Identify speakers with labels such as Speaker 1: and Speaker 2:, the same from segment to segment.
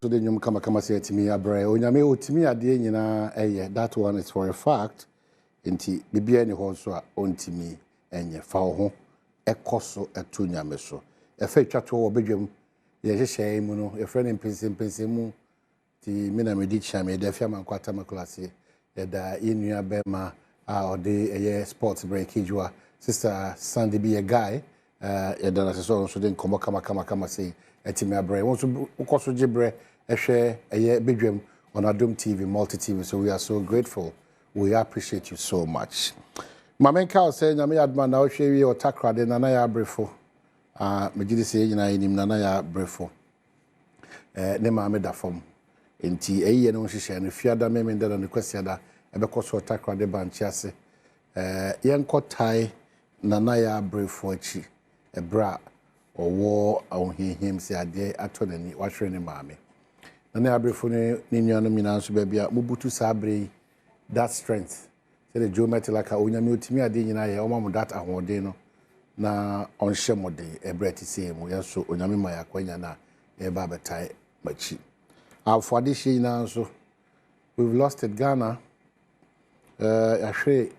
Speaker 1: So then you come say to me, Abre, Onyame Otimi Ade nyina eye. That one is for a fact. Nti bibia ni ho so a ontimi enye fa wo ho ekoso eto nyame so. Efa twato wo bedwam ye hyehye mu no, ye friend Mpensenpensenmu ti me na medi chame da fia mankwata maklase. Ye da inua bema a ode eye sports break ejua. Sister Sandy be a guy ye da na so den komo kama say etimi Abre. Won so ukoso gibre ehwe eye bedwam on Adom TV, multi TV. So we are so grateful. We appreciate you so much. Mamenka say nyame adma na ohwe wi otakra de nana ya abrefo. Me gidi say nyina enim nana ya abrefo. Ne ma me da fom. Enti eye no hihye no fiada me me da ne kwasiada ebekoso otakra de banchi ase. Yenkotai nana ya abrefo achi. Ebra owo ohihim se ade atonani wahwe ne maame. Nana ya abrefo ne nuanu mina so ba bia mubutu sabre that strength. Say the geometry like onyame otimi ade nyina ye omam that ahode no na onhye mode ebreti say mu yeso onyame maya kwanya na e ba betai machi. For this year now so we've lost at Ghana. Actually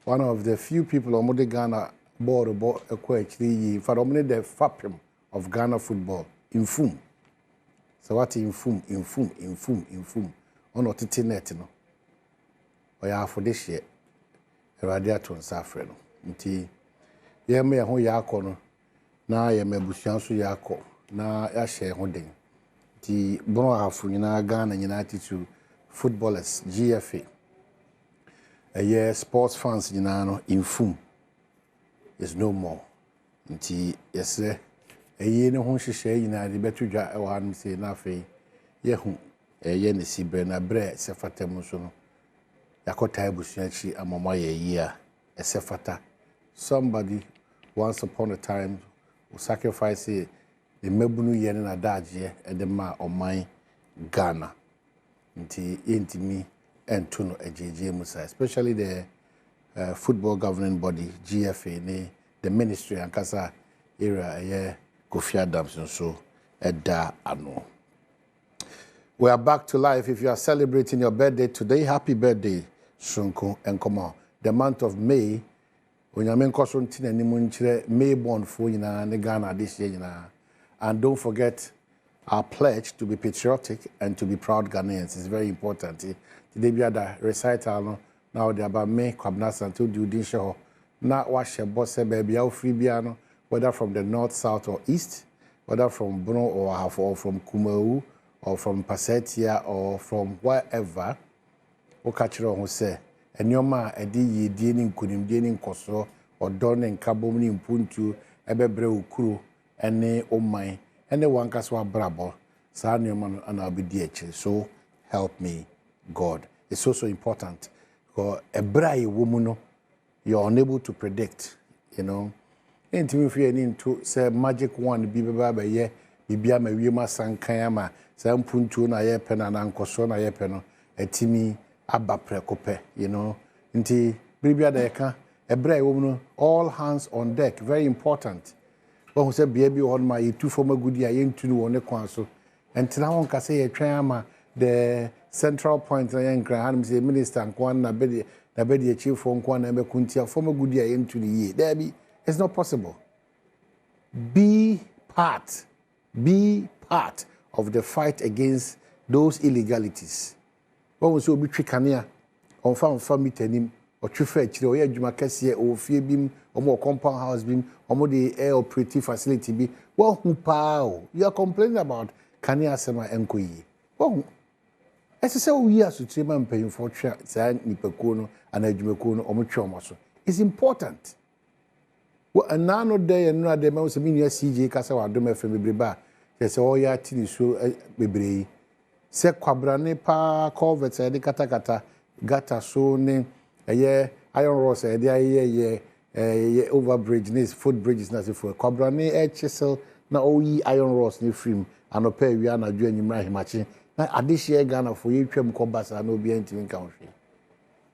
Speaker 1: one of the few people on the Ghana board actually for only the fapim of Ghana football in Fum. So what in Fum on otiti net no. Oya for this year Eradia to nsafre no nti ye me ho ya akọ no na ye mabusuan so ya akọ na ya hye ho den nti bono afu nyina Ghana nyina attitude footballers GFA sports fans nyina no infum is no more nti yesre ne ho hyehyɛ nyina de betudwa e wa no say na afei ye hu ne sibre na bre se fatam so no yakota ebusuachi amama ye year esefata somebody once upon a time will sacrifice the mebunu ye na daje edema oman Ghana nti intimi entuno ejeje musa especially the football governing body GFA ne the ministry ankasa area ye Kofi Adom so eda ano. We are back to life. If you are celebrating your birthday today, happy birthday. Shunko and come on. The month of May, when you're making consulting and you May born for you in Ghana this year, and don't forget our pledge to be patriotic and to be proud Ghanaians. It's very important. Today we had a recital now they about May Kwabnas until you didn't show not wash your boss baby out free piano, whether from the north, south, or east, whether from Bruno or half or from Kumau or from Passetia or from wherever. Okachiro ho se enioma edi yedie ni nkunimdie ni nkoso odo ne nkabom ni mpuntu ebebre ukuru ene oman ene wankaso abrabo sa enioma no ana obedi eche. So help me God. It's also important because ebrai womu no you're unable to predict, you know. Enti fi ani into say magic one bi beba ye bibia ma wiema sankan ama sa mpuntu na ye pe na nkoso na ye pe no etimi aba prekope, you know. Nti bribia da yeka ebra e no all hands on deck, very important. When we say baby on my two former good year into no one kwan so. And na won ka say ye twan ama the central point na yen kran say minister nkwan na bedi chief for nkwan na be kuntia former good year into the year. There be it's not possible. Be part of the fight against those illegalities. When we say obi twikania on farm mitanim or twifa chire o ye adwuma kase o fie bim o mo compound house bim o mo the air operative facility bi wo hu pa o you are complaining about kania sema enkoyi wo hu ese se o yi asutire ma mpanyim for twa sa nipakuo no ana adwumakuo no o mo twa o so is important. Wo anano day and no dey ma so mi nua CJ kasa wa Adom FM bebreba se o ya tiri so bebrei se kwabrane pa culvert e de katakata gata so ne eye iron rods e de ye over bridge ne foot bridges na se for kwabrane e chisel na oyi iron rods ne film anopa wi anadwo anyimra himachi na adehye Ghana for ye twam ko basa na obi antimi kan hwe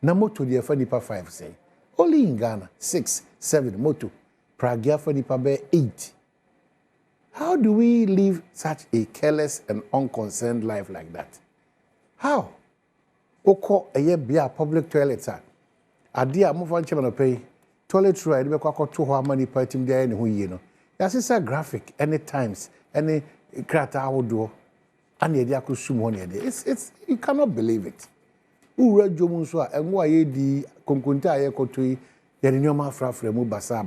Speaker 1: na moto de fa nipa 5 say only in Ghana 6 7 moto pragia fa nipa be 8 How do we live such a careless and unconcerned life like that? How? Oko eye bia public toilets are. Ade a mofan chema no pay. Toilet roll ade be kwakoto ho amani patim dey ne ho yie no. Ya sisa graphic any times any krata ahodo and ade akosum ho ne ade. It's you cannot believe it. Ura dwom nso a enwo aye di konkonta aye kotoi ye ne nyoma afrafra mu basa.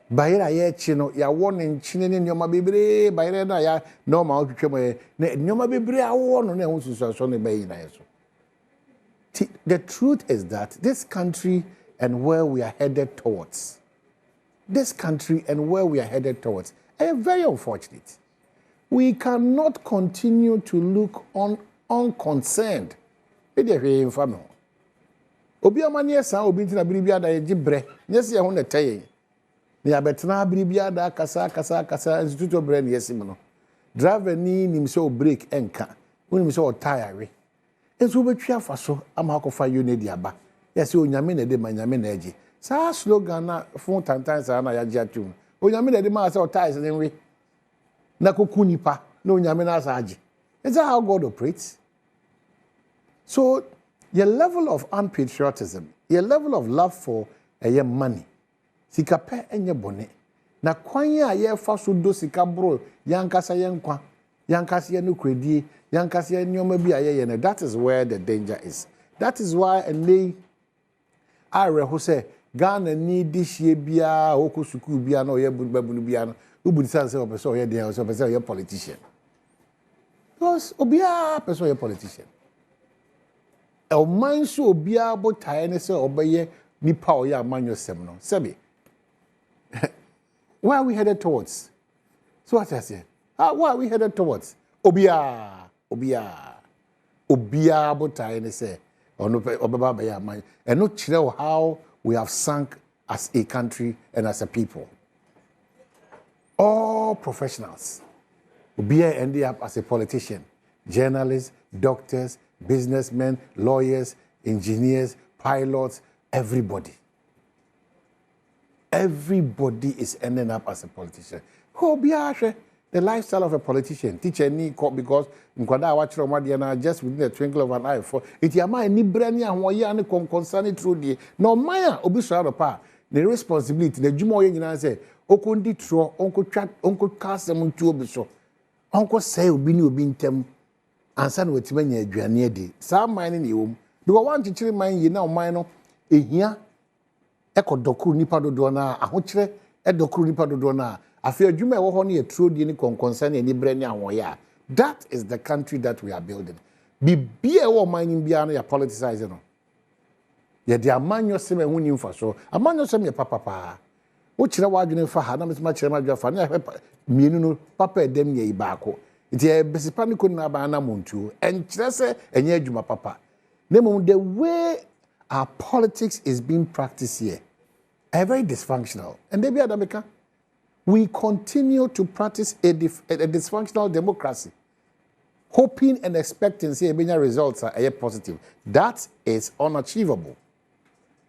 Speaker 1: Bayira ye chi no ya wo ne nchine ne nyoma bebre bayira na ya normal twetwem ne nyoma bebre awo no na ho susuaso ne bayi na yeso. The truth is that this country and where we are headed towards are very unfortunate. We cannot continue to look unconcerned. Obi amani esa obi ntina biribia da ye gibre nyese ye ho na taye ne abetena biribia da kasa institute bre ne yesi no driver ni nim se o break enka wonim se o tire we enso betwi afaso ama akofa unit aba yesi onyame na de manyame na agi sa slogan na fun tantan sa na ya giatu onyame na de ma se o tire ne we na kokunipa na onyame na sa agi. Is that how God operates? So your level of unpatriotism, your level of love for your money, sika pe enye bone. Na kwanya ye fa so do sika bro, yankasa yenkwa, yankasa ye no kredi, yankasa ye nyoma bi aye ne. That is where the danger is. That is why ene are say Ghana need this year bia okusuku bia no ye babunu bia no. Ubudi san say opeso ye dey, opeso ye politician. Because obia person ye politician. El mind so bia bo tie ne se obeye nipa o ya amanyosem no sebi where are we headed towards? So what I say, where are we headed towards? Obia bo tie ne se ono obeba be ya aman and no chire how we have sunk as a country and as a people. All professionals obia ended up as a politician, journalists, doctors, businessmen, lawyers, engineers, pilots, everybody. Everybody is ending up as a politician. The lifestyle of a politician. Teacher ni because nkwada watch just within the twinkle of an eye for it yama ni brani ahwo ya ne concern through the no maya obi so pa the responsibility the dwuma oye nyina say okondi tro onko kasem ntu obi so onko say obi ni obi ntem ansa na wetimanya aduane adi saa man ne yewom because one chichiri man yi na man no ehia ekodokuru nipa dodo na ahokyere edokuru nipa dodo na afi adwuma ewo ho na yetro die ni konkonsa na ni brani ahoya. That is the country that we are building. Bibia ewo man nim bia no ya politicize no ye de amanyo sem ehun nim fa so amanyo sem ye papa wo kire wadwene fa ha na mesema kire madwa fa na mienu no papa edem ye ibaako. It's besipa ni kuna ba na muntu and say enye adwuma papa. The way our politics is being practiced here are very dysfunctional. And they be Adameka. We continue to practice a dysfunctional democracy, hoping and expecting say results are positive. That is unachievable.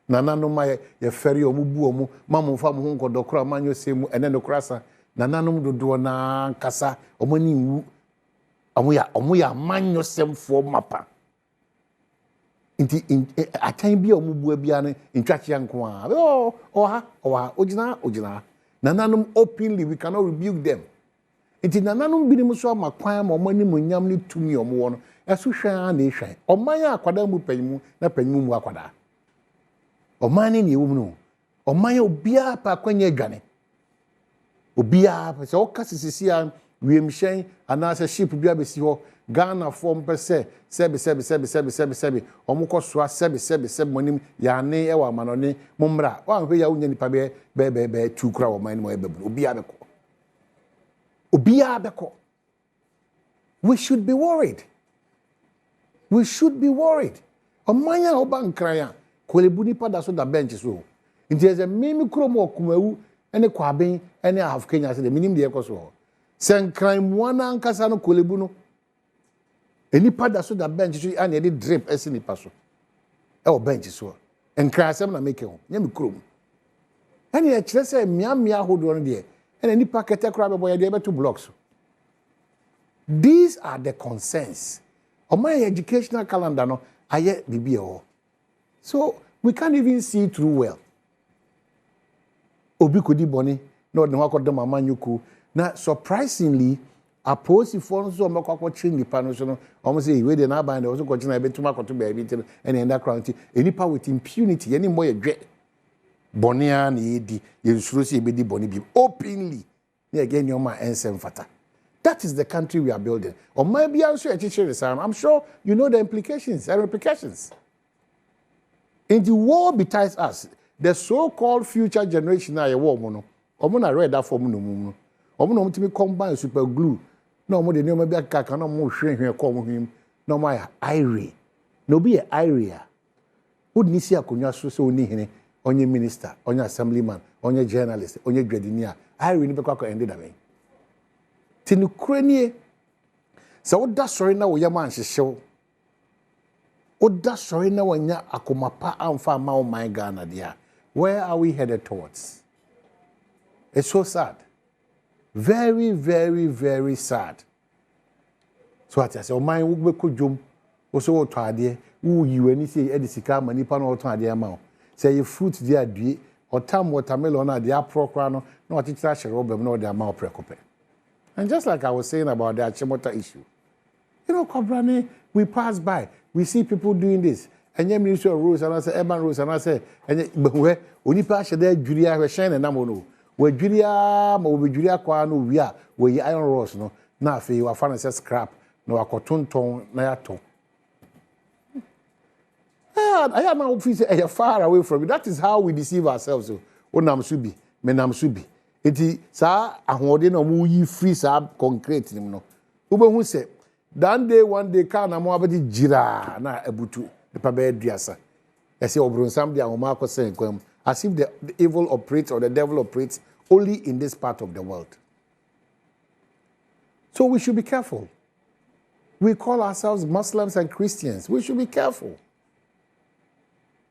Speaker 1: Nana no ma ye feri omubu omu mamu fa mu honko dokra manyo semu ene no krasa nana no dodo na kasa omani wu omuya manyo semfo mapa inti atan bia omubu bia ne ntwache nko a oha ogina nananom openly we cannot rebuke them inti nananom binim so amakwan ma omani munyam ne tumi omwo no eso hwan na ehwan oman akwada mu panyimu na panyimu mu akwada omani ne ewum no oman obia pa kwanya adwane obia pa so okasisisi a wiemhyen anase ship bia besi ho Ghana form per se sebi omuko soa sebi monim ya ne e wa manone mommra wa hwe ya unya nipa be tukura wo man mo ebebu obia beko. We should be worried. Omanya oba nkraya kolebu nipa da so da bench so nti eze mimi kromo okumawu ene kwaben ene half Kenya se de minim de ekoso senkran muana ankasa no kolebu no enipa da so da bench so an ye drip esi nipa so e o bench so enkran asem na make ho nya mi krom ene ye kire se miamia hodo no de and any packet of crab boy able to blocks. These are the concerns. On my educational calendar, no, I yet BBO. So we can't even see through well. Obi kodi boni, no the one called the mama nyuku. Now surprisingly, approach for so makwa chin the panel so almost say we dey na ban dey also continue ebe tuma koto baby and in that crowd any power with impunity any more dwe bonia na edi ye suro say ebe di boni bi openly na again your man ensem fata. That is the country we are building. Or maybe I'm sure you know the implications and repercussions. In the war betides us, the so-called future generation na war mono. Omuna read that for no. Omuna to be combine super glue. No more the name of Biaka, no more shrink here, call him. No my Irie. No be a Iria. Would Nisia Kunya so ni on your minister, on your assemblyman, on your journalist, on your gradinia. Irie Nibaka ended away. Tinukrenie so oda sorry na wo yaman hyehyew oda sorry na wanya akomapa amfa ma o my Ghana dia. Where are we headed towards? It's so sad. Very, very, very sad. So I say o my wo be kodwom wo so to ade wo yiwe ni say e de sika ma nipa na o to ade ma o say fruit dia due o tam watermelon na dia prokra no na o titira hye robem na o de ma o prekope. And just like I was saying about the Achimota issue, you know, Kobrani, we pass by, we see people doing this. And you ministry of rules, and I say, urban rules, and I say, and where only pass there, Julia, we shine and Namono. Where Julia, we Julia Quano, we are, where you iron rods, no, now for you are finding scrap, no, a cotton tone, nayato. I am now far away from it. That is how we deceive ourselves. Oh, Namsubi, Menamsubi. Eti sa ahode no mu yi free sa concrete nim no ubehu se dan day one day ka na mo abedi jira na abutu de pa be aduasa ese obronsam de ahoma akosen kwam as if the evil operates or the devil operates only in this part of the world. So we should be careful. We call ourselves Muslims and Christians. We should be careful.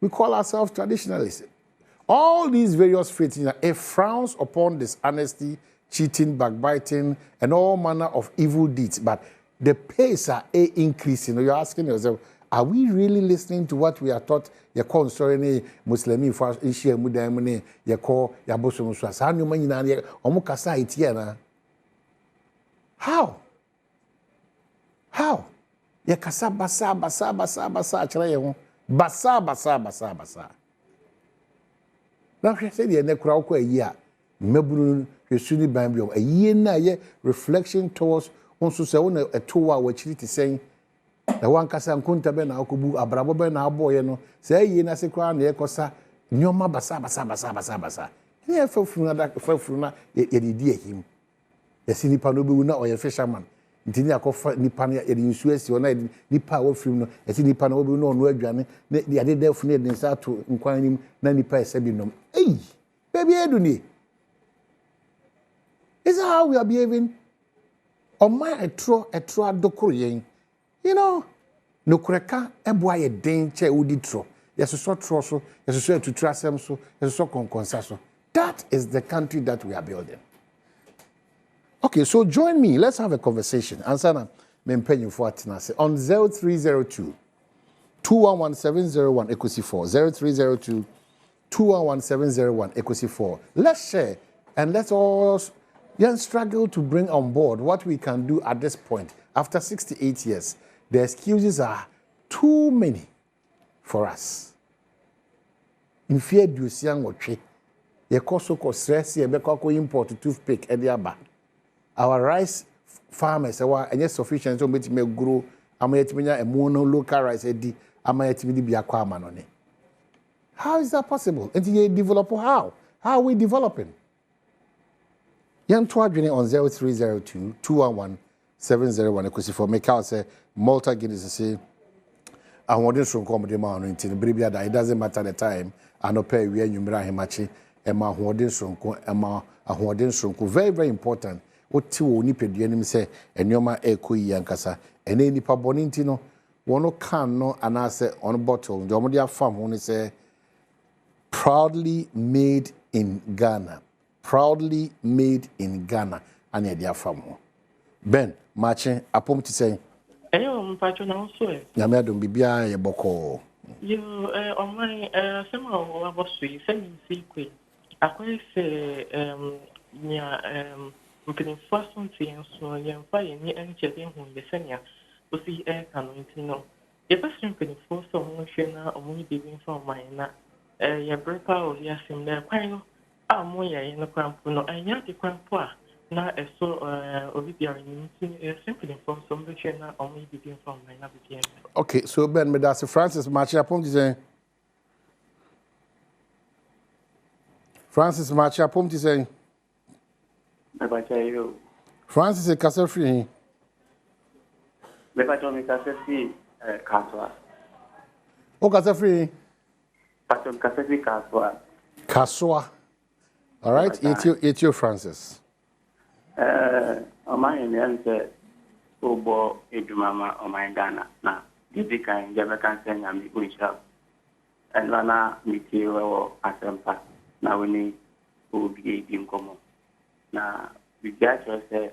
Speaker 1: We call ourselves traditionalists. All these various faiths, it frowns upon dishonesty, cheating, backbiting, and all manner of evil deeds. But the pace are increasing. You're asking yourself, are we really listening to what we are taught? You call sorry, Muslimi for Ishia Mudamene, you call Yabosum Swasanu Manina, Omukasa Itiana. How? Yakasa basa basa basa basa chrayo. Basa basa basa basa. Now, I said, the necro a year, Mebunu, Yesuni Bambium, a year na reflection towards also say a 2 hour which it is saying the one Casan Kuntaben, Akubu, Abraboben, our boy, no, say ye nasi crown, the Ecosa, Nyoma Basa Basa Basa Basa Basa. Near Fufuna, ye did him. The Sinipanobu or a fisherman. Ntinya kofa nipa na yede nsuasi ona nipa wa firim no eti nipa na obi no no adwane na de ade defu na de nsa to nkwan nim na nipa ese bi nom baby edu ni. Is that how we are behaving? On my etro adokoro yen, you know, no kreka eboa ye den che udi tro yeso tro so yeso to trasem so yeso konkonsa so. That is the country that we are building. Okay, so join me. Let's have a conversation. Answer na Mpensenpensenmu on 0302 211 equals 4 0302 211 equals 4. Let's share and let's all struggle to bring on board what we can do at this point. After 68 years, the excuses are too many for us. In fear, do young or tree. Ye koso ko stress ye be ko import toothpick ediaba. Our rice farmers are any sufficient to make grow. Amayetiminya a mono local rice edi. Amayetimi bi akwa manone. How is that possible? And you develop how? How are we developing? Yan twadwene on 0302 211 701 equals 4. Make out say Malta Guinness say I want this from comedy man into the baby that it doesn't matter the time. I no pay we enyumra hemachi ema hoden sonko ema ahoden sonko very very important. Oti wo nipadua nim say enyoma ekoyi yankasa ene nipa boni ntino wono can no anase on bottle the omo dia fam ho ne say proudly made in Ghana, proudly made in Ghana and their family. Ben, matching upon to say,
Speaker 2: Ayo, mpacho so e.
Speaker 1: Nyame adom bibia ye boko.
Speaker 2: Yo, online, sema wa bossui, semi si kwe. Akwe se, nya, mpinifo asonti yenso, yemfa yeni enchede hunde senya, usi kanontino. Yepasi mpinifo so mwishe na omuni bibi mfa online na, yebrepa o yasim na kwa no, mo ya yeno kwampu no, nyati kwampu a, na eso obi biara ni simply inform some which na omuni bibi mfa online na bibi.
Speaker 1: Okay, so Ben, me that's Francis matching upon to say. Francis matching upon to say. Francis is Castle Free. Oh, Castle Free. Kaswa. All right, it's your Francis.
Speaker 3: My name is Obo Edumama or my Ghana. Now, this kind of can send me which help. And Lana, Mikio, Asempa. Now we need to be in common. Now, we get yourself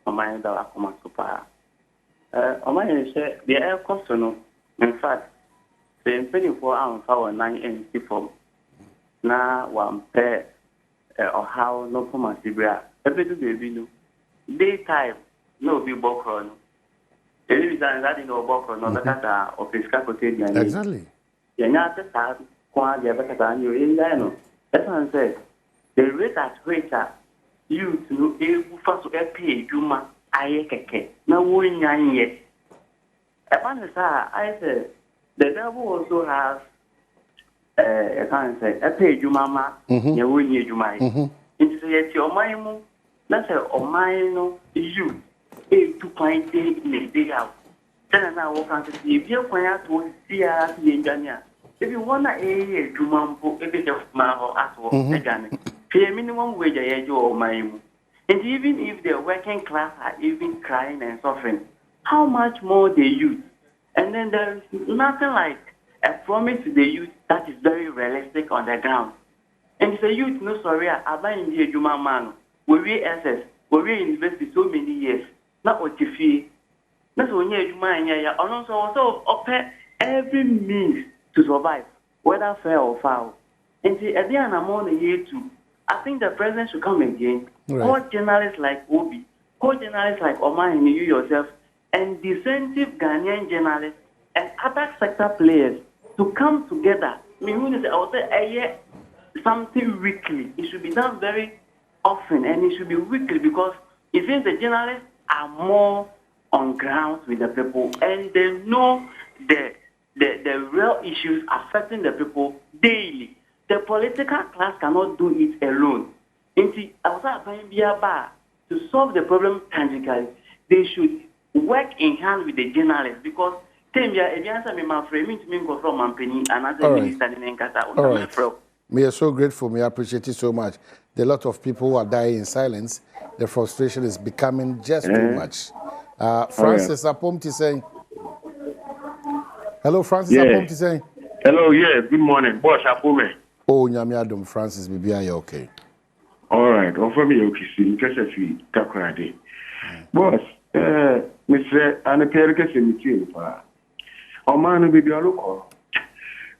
Speaker 3: on my dollar command super. On my say the air cost no. In fact, the 24 hours for 9 and 4. Now, one pair or how no command Sibria. Everything baby no. Daytime, no be bokron. The reason that in no bokron, no better or fiscal quotation.
Speaker 1: Exactly.
Speaker 3: You're not the time, quite the better you in there. That's what I said. The rate at which you to able first to pay Juma, I keke. Now, we yan yet. Upon the side, I said, the devil also has I can't say, a pay Juma, you win your Juma. It's yet your mind. That's a mine you a 2.8 in a day out. Then I walk out to see if you're going to see us in Jania. If you want a Jumampo, if it's a marvel at all, pay minimum wage a year or mine. And even if the working class are even crying and suffering, how much more they use? And then there is nothing like a promise to the youth that is very realistic on the ground. And it's a youth, no sorry, I buy in the Juma man. We SS, we invested so many years. Not what you feel. That's when you mind, yeah, and also offer every means to survive, whether fair or foul. And see, at the end of the year too, I think the president should come again.
Speaker 1: Right.
Speaker 3: Call journalists like Obi, call journalists like Omar and you yourself, and dissensive Ghanaian journalists and other sector players to come together. I mean, I would say something weekly. It should be done very often, and it should be weekly because it seems the journalists are more on ground with the people and they know the real issues affecting the people daily. The political class cannot do it alone. And see, I was saying to solve the problem tangibly, they should work in hand with the journalists because we
Speaker 1: are so grateful. We appreciate it so much. There are a lot of people who are dying in silence. The frustration is becoming just too much. Francis Apomti saying, hello, Francis Apomti saying.
Speaker 4: Hello, good morning. Boss Apome.
Speaker 1: Oh, Nyame Adom, Francis, Bibi, are you okay?
Speaker 4: All right, offer me okay, in case of you, Takrade. Boss, Mr. Anaperika Cemetery, Omanu Bibi Aloko.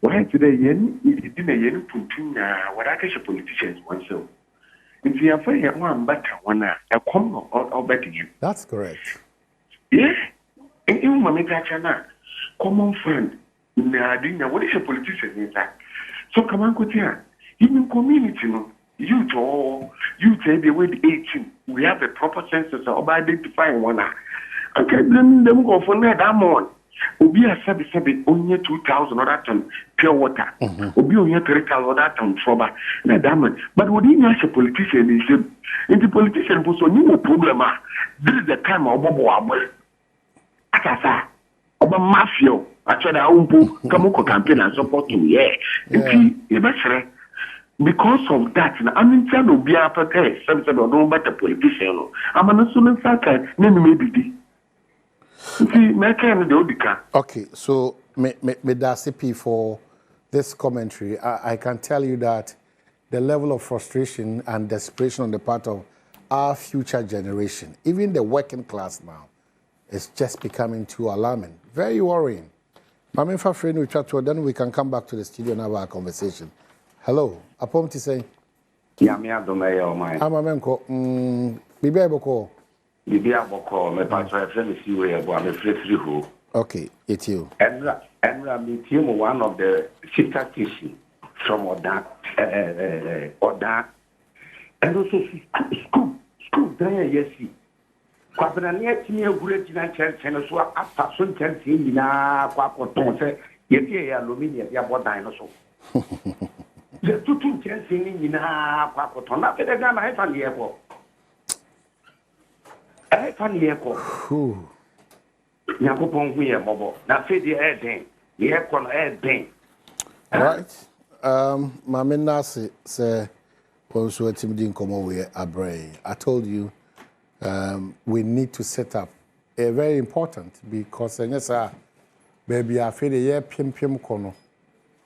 Speaker 4: Why today, Yen, it didn't yen Putina, what I catch politicians oneself. If you are saying one better one, a common or betting you.
Speaker 1: That's correct.
Speaker 4: Yeah, and even Mamma common friend, what is a politician in that? So come on, Kotia, even community, you tell the way 18, we have a proper census of identifying one. I can't blame them go for that amount. Obi a sabi only 2,000 other ton pure water. Obi only 3,000 other ton trouble. Na damn. But what he as a politician is the politician was on no problem. This is the time of Bobo Abel. Akasa. Oba mafia. Actually, I won't come campaign and support him. Because of that, I mean, tell no be after that. Some said, "No, but the politician." I'm an assuming factor. Maybe.
Speaker 1: Okay, so me that's CP for this commentary. I can tell you that the level of frustration and desperation on the part of our future generation, even the working class now, is just becoming too alarming. Very worrying. Mami Fafreni, we chat to her, then we can come back to the studio and have our conversation. Hello, Apom to say.
Speaker 5: Adom,
Speaker 1: I'm a menko. Bibi Aboko.
Speaker 5: Bibi Aboko, my pastor, I friend is you, I'm a free who.
Speaker 1: Okay, it's you.
Speaker 5: And I'm one of the sister teaching from Oda. And also school, there, yes. Kwabena ne atimi agure gina kyerkyere so afa so nkyerkyere nyina kwa koton se yefie ya aluminium ya bodan no so je tutu nkyerkyere nyina kwa koton na fede ga na hefa ne yeko yakopon hu ye bobo na fede eden yeko no eden.
Speaker 1: Right. Mama Nasi say also atimi nkomo we abrey. I told you we need to set up a very important because baby I feel the year pim kono.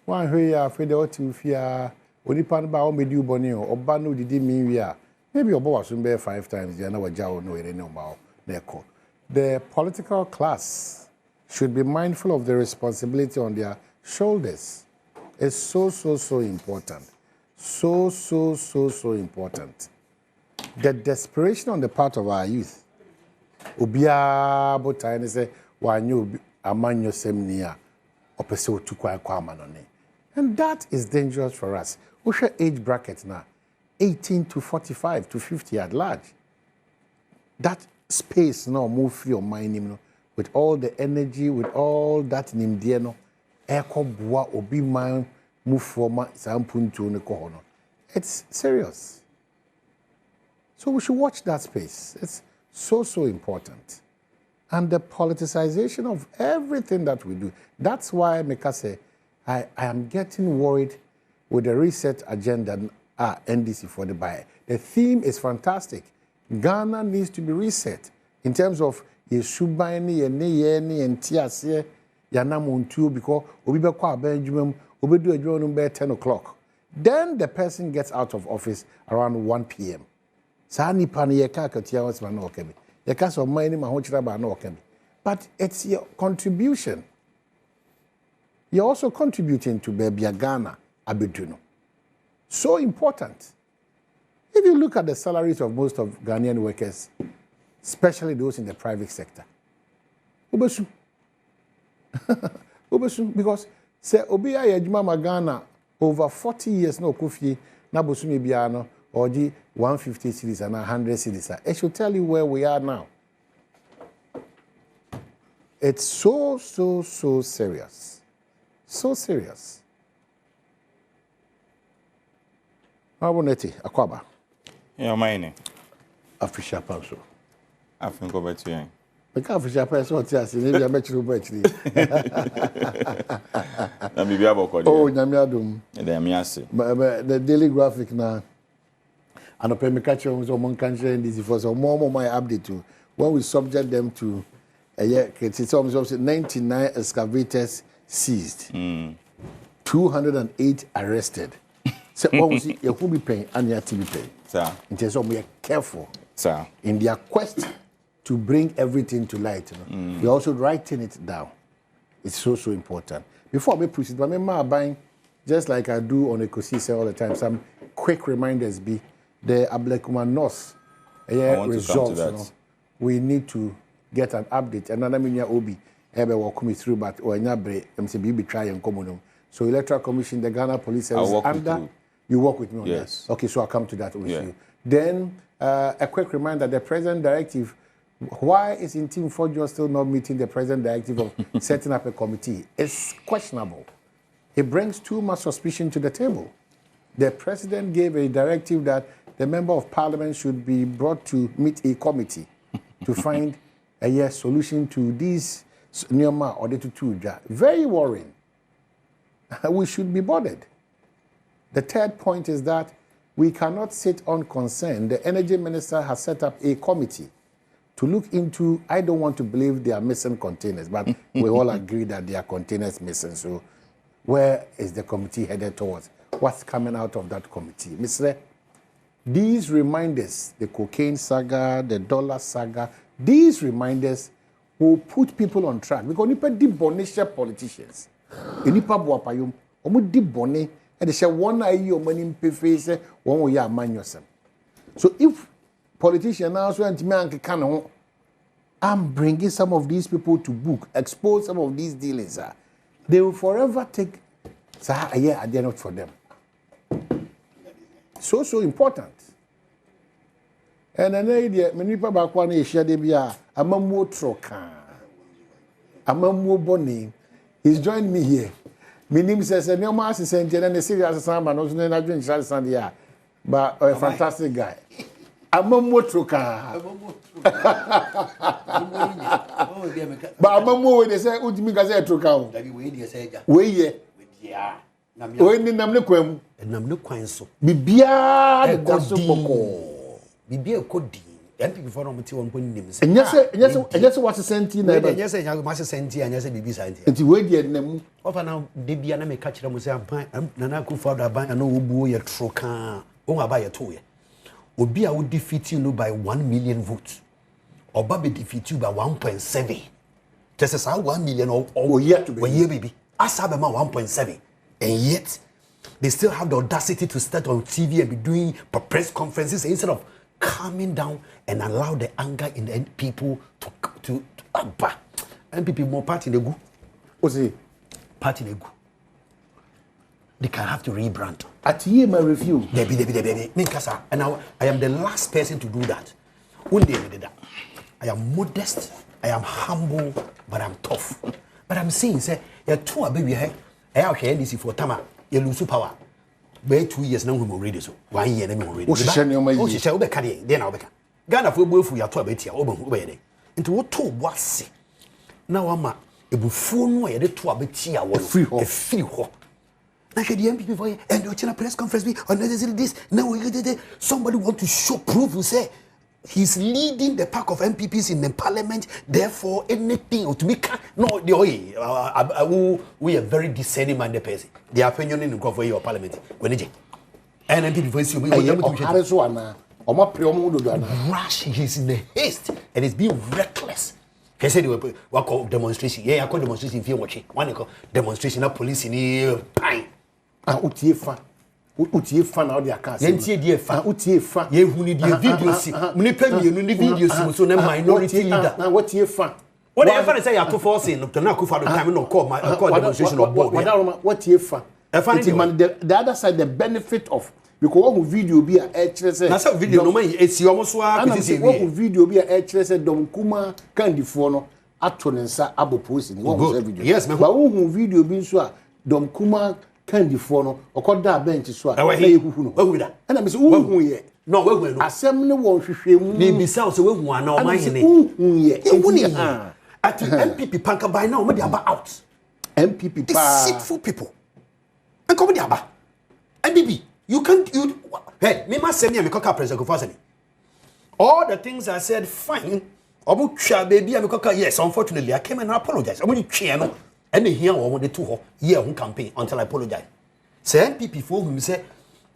Speaker 1: One who ya feel the otimfia onipan ba o medi uboni o oba no didi minwia maybe oba waso be 5 times ya na wajawo no ere ne oba neko. The political class should be mindful of the responsibility on their shoulders. It's so important. So important. The desperation on the part of our youth. Obia botaine say wanyo amanyo semnia opese otukwa kwa manone. And that is dangerous for us. What's your age bracket now? 18 to 45 to 50 at large. That space now move free your mind with all the energy, with all that nimdieno. Eko bua obi man move forma sampuntu ne kohono. It's serious. So we should watch that space. It's so important. And the politicization of everything that we do. That's why Meka say, I am getting worried with the reset agenda NDC for the buy. The theme is fantastic. Ghana needs to be reset in terms of Yeshubaini, Yeni, and Tiase, Yanamuntu, because Obibe Kwa Benjamin, Obedu Adjonumbe 10 o'clock. Then the person gets out of office around 1 p.m. Sani pani yeka katia wasma no okebe. Yeka so mani ma honchira ba no okebe. But it's your contribution. You're also contributing to Baby Ghana abeduno. So important. If you look at the salaries of most of Ghanaian workers, especially those in the private sector, Ubesu. Because say Obiya Yejuma Magana over 40 years no kufi na bosumi biano or the 150 cities and 100 cities. It should tell you where we are now. It's so serious. So serious. Aboneti, Akwaba.
Speaker 6: Yeah, mine.
Speaker 1: Official Panso.
Speaker 6: I think over to you.
Speaker 1: The official person, maybe I met you virtually. Oh, Nyamiadum. The Daily Graphic now. And a pemikacho was on country and this was a more my update to when we subject them to a year, it's almost 99 excavators seized, 208 arrested. So, what was it? You could be paying and you have to be paying. In terms of we are careful in their quest to bring everything to light. You're also writing it down. It's so important. Before we proceed, I remember buying, just like I do on Ecosystem all the time, some quick reminders be. The Ablekuma North results, we need to get an update. And I mean, Obi, Ebe will come through, but or Nyabre, MCB try and come. So, Electoral Commission, the Ghana Police Service, under you work with me on that. Okay, so I'll come to that with you. Then, a quick reminder: the President Directive. Why is Team Fojo still not meeting the President Directive of setting up a committee? It's questionable. It brings too much suspicion to the table. The President gave a directive that the Member of Parliament should be brought to meet a committee to find a solution to these Nyoma or the Tutuja. Very worrying. We should be bothered. The third point is that we cannot sit unconcerned. The Energy Minister has set up a committee to look into, I don't want to believe they are missing containers, but we all agree that there are containers missing. So where is the committee headed towards? what's coming out of that committee. Mr. These reminders, the cocaine saga, the dollar saga, these reminders will put people on track because nipa di bonisha politicians. Nipa buapayum, omu di boni, and they say one eye your money face, one way ya man yourself. So if politicians now so anti can I'm bringing some of these people to book, expose some of these dealings, they will forever take a year at the end for them. So important. And an idea, many people back one is Shadebia, a mamu troka, a mamu bonnie. He's joined me here. My name says, no mass is sent and a serious son, and also not doing Charles Sandia, but a fantastic guy. A mamu troka. But a mamu, they say, would you make a troka? We yeah. When the Namnequem,
Speaker 7: and Namnequem so.
Speaker 1: Bibia, the Gospel.
Speaker 7: Bibia could be. And people for them when names.
Speaker 1: And yes, what's a sentient?
Speaker 7: Yes, I must send you and yes, a baby science.
Speaker 1: And you wait yet, them.
Speaker 7: Often now, they be an enemy catch them with a pine, and I could father buy an old boy a troca, or I buy a toy. Obia would defeat you by 1 million votes, or Bobby defeat you by 1.7. Just as I 1 million or yet to be year, baby. I saw them 1.7. And yet, they still have the audacity to start on TV and be doing press conferences instead of calming down and allow the anger in the people to MPP more party they go.
Speaker 1: What's it?
Speaker 7: Party they go. They can have to rebrand.
Speaker 1: At year my review.
Speaker 7: Baby. And now I am the last person to do that. When they did that, I am modest, I am humble, but I'm tough. But I'm saying, say, you're too a baby head. I have NDC for Tama, you lose power. Wait 2 years now, we will read it. 1 year, then we will read it. Oh, she shall be carrying, then I'll be. Ghana for both for your 12 over. Into what two was now, I'm a buffoon way, the 12 was free hole. Like the MPP for you, and you're in a press conference, or this. Now we did it. Somebody want to show proof to say he's leading the pack of MPPs in the parliament. Therefore, anything to make no the way we are very discerning minded person. The opinion in the your parliament when it and MPP voice you rush. He's in a haste and it's being reckless. He said we call demonstration. Yeah, I call demonstration if you watch it. One demonstration of police in here.
Speaker 1: Utiefa. Utiefa na odi akase.
Speaker 7: Yentie die fa.
Speaker 1: Utiefa.
Speaker 7: Ye huni die videos. Muni pemi no ni videos so na minority leader.
Speaker 1: Na watiefa.
Speaker 7: What ever say ya to force in to na kufa do time no call demonstration of board.
Speaker 1: Watiefa. The other side the benefit of because one video be a HSS.
Speaker 7: Na say video no man esi omo so a kwesi
Speaker 1: one video be a HSS Dom Kuma kandifo no ato ne nsa aboposi ni one video.
Speaker 7: Yes, me.
Speaker 1: But one video be so a Dom Kuma kandifo no okoda bench so a na yehuhu no.
Speaker 7: Wahura.
Speaker 1: Na me say uhu ye.
Speaker 7: No, wahura no.
Speaker 1: Asem ne won hwehwemu.
Speaker 7: Ni bisa so wahu ana o man ne.
Speaker 1: Uhu ye.
Speaker 7: At MPP panka by now, they are out.
Speaker 1: MPP
Speaker 7: deceitful people. And come with the aba. MPP, you can't. Hey, me must send me a coca president for me. All the things I said, fine. Baby, yes, unfortunately, I came and apologized. I'm going to channel and they hear what they do year on campaign until I apologize. Say MPP for me say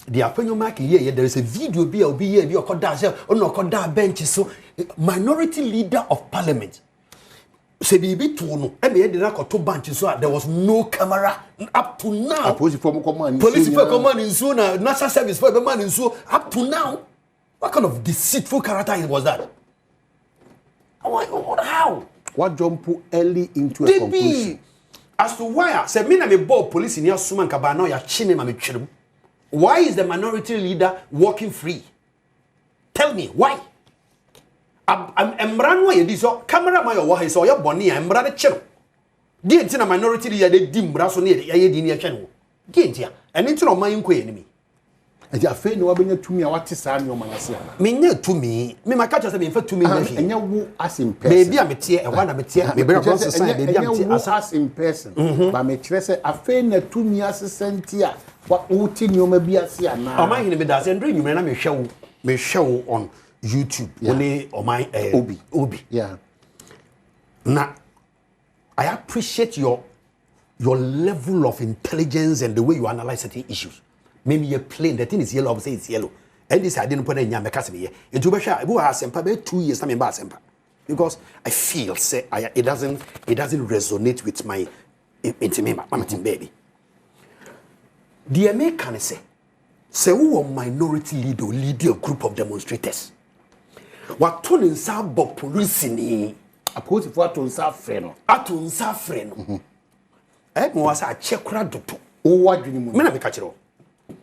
Speaker 7: the opinion mark here. There is a video be here. You call that or no call that bench. So minority leader of parliament. Say bibi to no e me dey to bench so there was no camera up to now.
Speaker 1: Police for command
Speaker 7: in so na national service for command in so up to now. What kind of deceitful character was that? How?
Speaker 1: What jump early into a conclusion?
Speaker 7: As to why say me na me ball police in your suman kaba now ya chine ma me twirem. Why is the minority leader walking free? Tell me why? Emran wa yedi so camera man yo so ya boni emra de chiro di enti na minority leader de di mbra so ne ya yedi ni atwa no di enti a eni enti no man nko enemy
Speaker 1: aja fe ni wa benya tumi a wate saa ne o manase
Speaker 7: me nya tumi me maka cha se me fa tumi na fi
Speaker 1: enya wo as in person
Speaker 7: baby a mete e wa na mete me bra process baby a mete
Speaker 1: as in person ba me kire se afe na tumi asesenti a wa uti nyoma bi ase ana
Speaker 7: o man hini me da se ndre nyumre na me hwe on YouTube, only on my Obi.
Speaker 1: Yeah.
Speaker 7: Now, I appreciate your level of intelligence and the way you analyze certain issues. Maybe a plane, the thing is yellow, say it's yellow. And this I didn't put in Yamakasi here. It will be sure who has semper 2 years, I'm in Basempa. Because I feel say it doesn't resonate with my intimate baby. The American say who a minority leader or lead a group of demonstrators. What turning sabo police ni
Speaker 1: Apoti for atonsa freno.
Speaker 7: atonsa freno. Mo wasa a chekura doto.
Speaker 1: O wadwini mu.
Speaker 7: Me na me ka kire.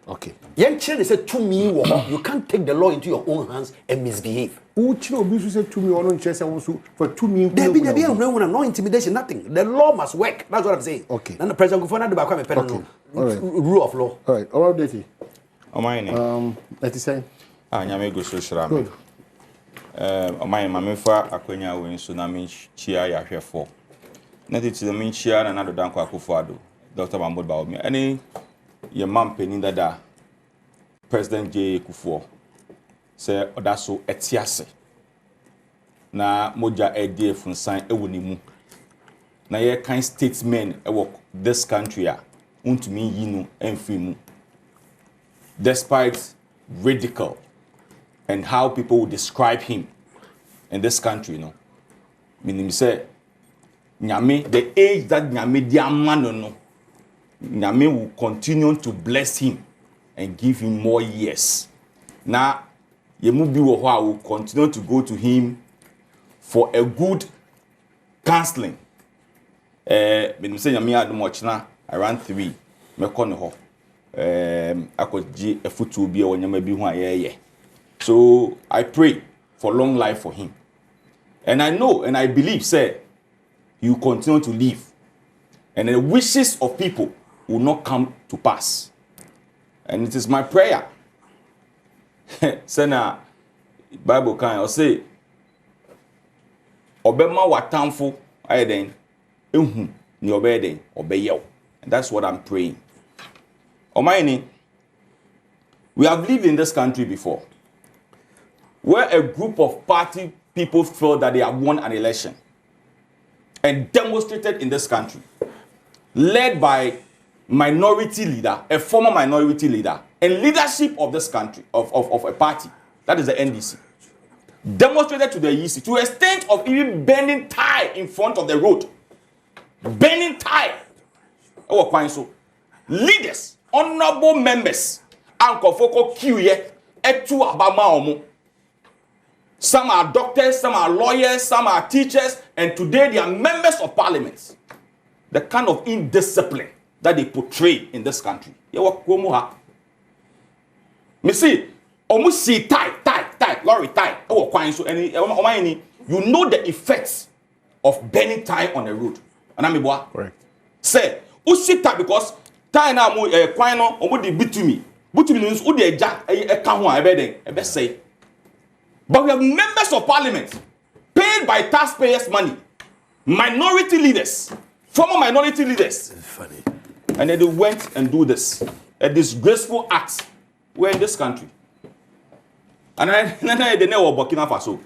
Speaker 1: Okay.
Speaker 7: Yen chere say to me wo you can't take the law into your own hands and misbehave.
Speaker 1: O chiro obi so say to me ono nche say wo so for to me.
Speaker 7: There be no intimidation, nothing. The law must work. That's what I'm saying.
Speaker 1: Okay.
Speaker 7: And the president go for na do ba kwa me pen no. Rule of law.
Speaker 1: All right. All right,
Speaker 6: Omani.
Speaker 1: Let me say.
Speaker 6: Nyame go so shira me.
Speaker 1: Good.
Speaker 6: Omani mamefa akwenya we nso na me chia ya hwefo. Na titi the me chia na do danko akofo ado. Dr. Mahmoud Baomi. Any ye man penin dada President J Kufuor say odaso etiase na moja ede funsan ewonimu na ye kind statesmen ewo this country a untumi yinu emfimu despite ridicule and how people would describe him in this country, you know. Meaning say nyame the age that nyame diamano no nyame will continue to bless him and give him more years. Now, Yemubi Wohwa will continue to go to him for a good counseling. When say nyame Adom ochna around 3, me kono ho. Akoji efutu bi e wonyama bi hu ayeye. So I pray for long life for him. And I know and I believe say he will continue to live. And the wishes of people will not come to pass. And it is my prayer. Say na Bible can or say obema watamfo ayeden ehu ni obeden obeyew. And that's what I'm praying. Omaini, we have lived in this country before where a group of party people felt that they have won an election and demonstrated in this country, led by minority leader, a former minority leader, and leadership of this country, of a party, that is the NDC, demonstrated to the EC to the extent of even burning tie in front of the road. Burning tie. So, leaders, honorable members, Ankofoko Kiuye, Etu Abama Omo. Some are doctors, some are lawyers, some are teachers, and today they are members of parliament. The kind of indiscipline that they portray in this country. Me see, almost see tie, lorry tie. You know the effects of burning tie on the road.
Speaker 1: Correct.
Speaker 6: Say, usi tie because tie na mu kwano omo de bitumi. Bitumi means u de eja ka ho ebe say. But we have members of parliament paid by taxpayers' money, minority leaders, former minority leaders.
Speaker 7: Funny.
Speaker 6: And then they went and do this, a disgraceful act. We're in this country. And then they were Burkina Faso.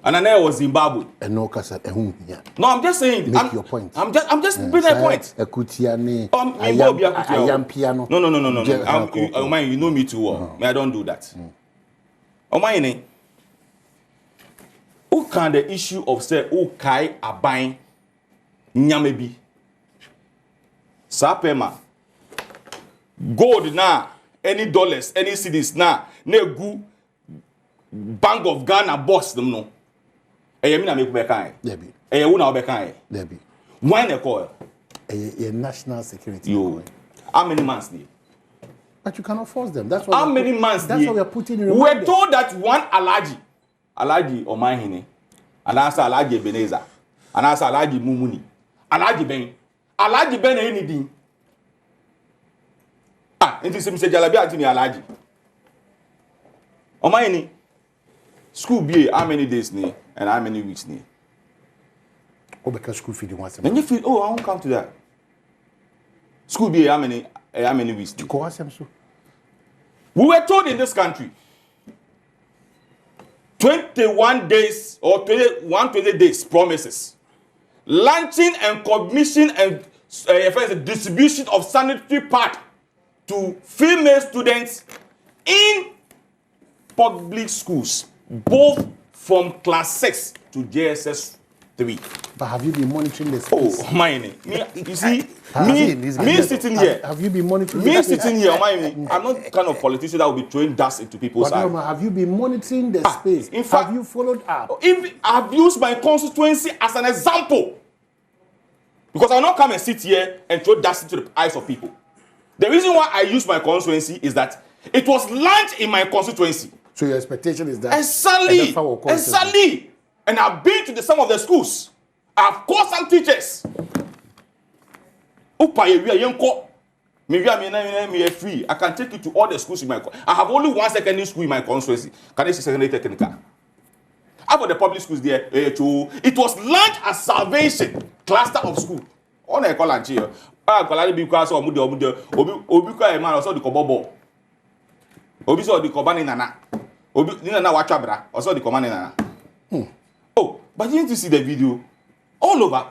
Speaker 6: And then there was Zimbabwe.
Speaker 1: And no kasa
Speaker 6: No, I'm just saying.
Speaker 1: Make your point.
Speaker 6: I'm just bringing a point.
Speaker 1: Ekutiani.
Speaker 6: I
Speaker 1: piano.
Speaker 6: No. You know me too well. I don't do that. Who can the issue of say who kai abain nyamebi sapema gold na any dollars any cedis na gu Bank of Ghana boss them no eyemi na make be kan
Speaker 1: Debi
Speaker 6: eyewu na be kan
Speaker 1: Debi
Speaker 6: why na call
Speaker 1: national security
Speaker 6: you how many months there?
Speaker 1: But you cannot force them. That's what
Speaker 6: how many months
Speaker 1: that's what we are putting in.
Speaker 6: We're told that one Alaji Omahini, and answer Alaji Ebenezer, and answer Alaji Mumuni, Alaji Ben anything. It is Mr. Jalabia to me, Alaji. Omahini, school be how many days ni and how many weeks ni?
Speaker 1: Oh, because school feeding once a
Speaker 6: Then
Speaker 1: month.
Speaker 6: you feel, oh, I won't come to that. School be how many weeks ni? We were told in this country 21 days or 120 days promises. Launching and commission and distribution of sanitary pad to female students in public schools, both from class 6 to JSS 3.
Speaker 1: But have you been monitoring this?
Speaker 6: Oh, mine. You see, me sitting here.
Speaker 1: Have you been monitoring?
Speaker 6: Me sitting here, I'm not the kind of politician that will be throwing dust into people's eyes.
Speaker 1: Have you been monitoring the space?
Speaker 6: In fact,
Speaker 1: have you followed up?
Speaker 6: If I've used my constituency as an example, because I'll not come and sit here and throw dust into the eyes of people. The reason why I use my constituency is that it was launched in my constituency.
Speaker 1: So your expectation is that
Speaker 6: exactly. And I've been to some of the schools. I've called some teachers. Free. I can take you to all the schools in my. I have only one secondary school in my constituency. Can I say secondary technical? About the public schools there, it was launched as Salvation cluster of school. On a call and cheer. Obi saw the Kobani Nana. Obi Nana Wachabra, or saw the command Nana. Oh, but you need to see the video all over.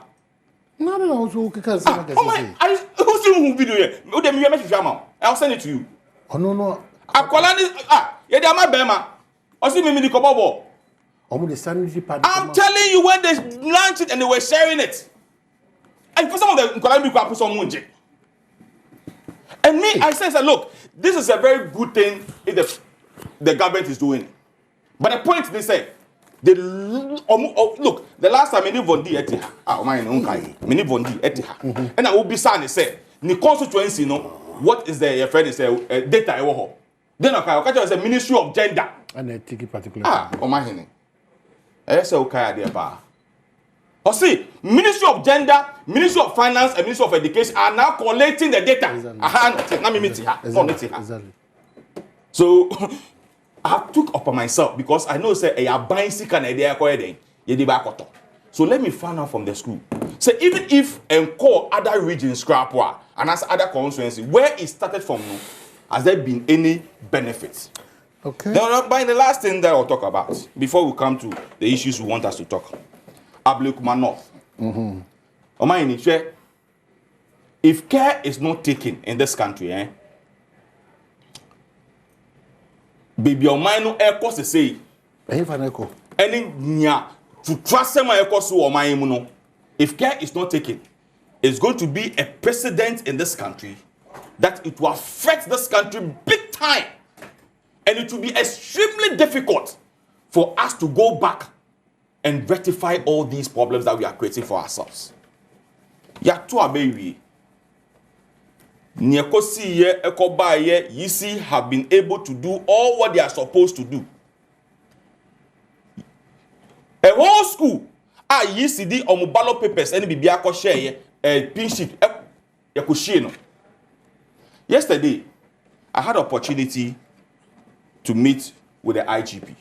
Speaker 1: No, also because
Speaker 6: who's the video here? I'll send it to you.
Speaker 1: Oh, no.
Speaker 6: Yeah, my Bema. Or see me the Kobobo. I'm telling you when they launched it and they were sharing it. And for some of the Kolani people put some munje. And me, I said, look, this is a very good thing if the government is doing. But the point they say, look, the last time many vondi etiha. Many vondi etiha. And I will be saying, say, the constituency, what is the friend is data? Then I catch as a Ministry of Gender.
Speaker 1: And I take it particularly.
Speaker 6: My henny. I say, okay, dear pa. Or see, Ministry of Gender, Ministry of Finance, and Ministry of Education are now collecting the data. Exactly. So I took upon myself because I know say I buying sick and idea so let me find out from the school. So even if call other regions scrap and as other constituency where it started from, has there been any benefits?
Speaker 1: Okay.
Speaker 6: Now, by the last thing that I'll talk about before we come to the issues we want us to talk. Ablekuma North. If care is not taken in this country, baby, your mind no echo to say. Any nya to trust my echo so or my no. If care is not taken, it's going to be a precedent in this country that it will affect this country big time, and it will be extremely difficult for us to go back and rectify all these problems that we are creating for ourselves. Yisi have been able to do all what they are supposed to do. A whole school, Yisi di omubalo papers and bibiako share a pin sheet. Yesterday, I had opportunity to meet with the IGP,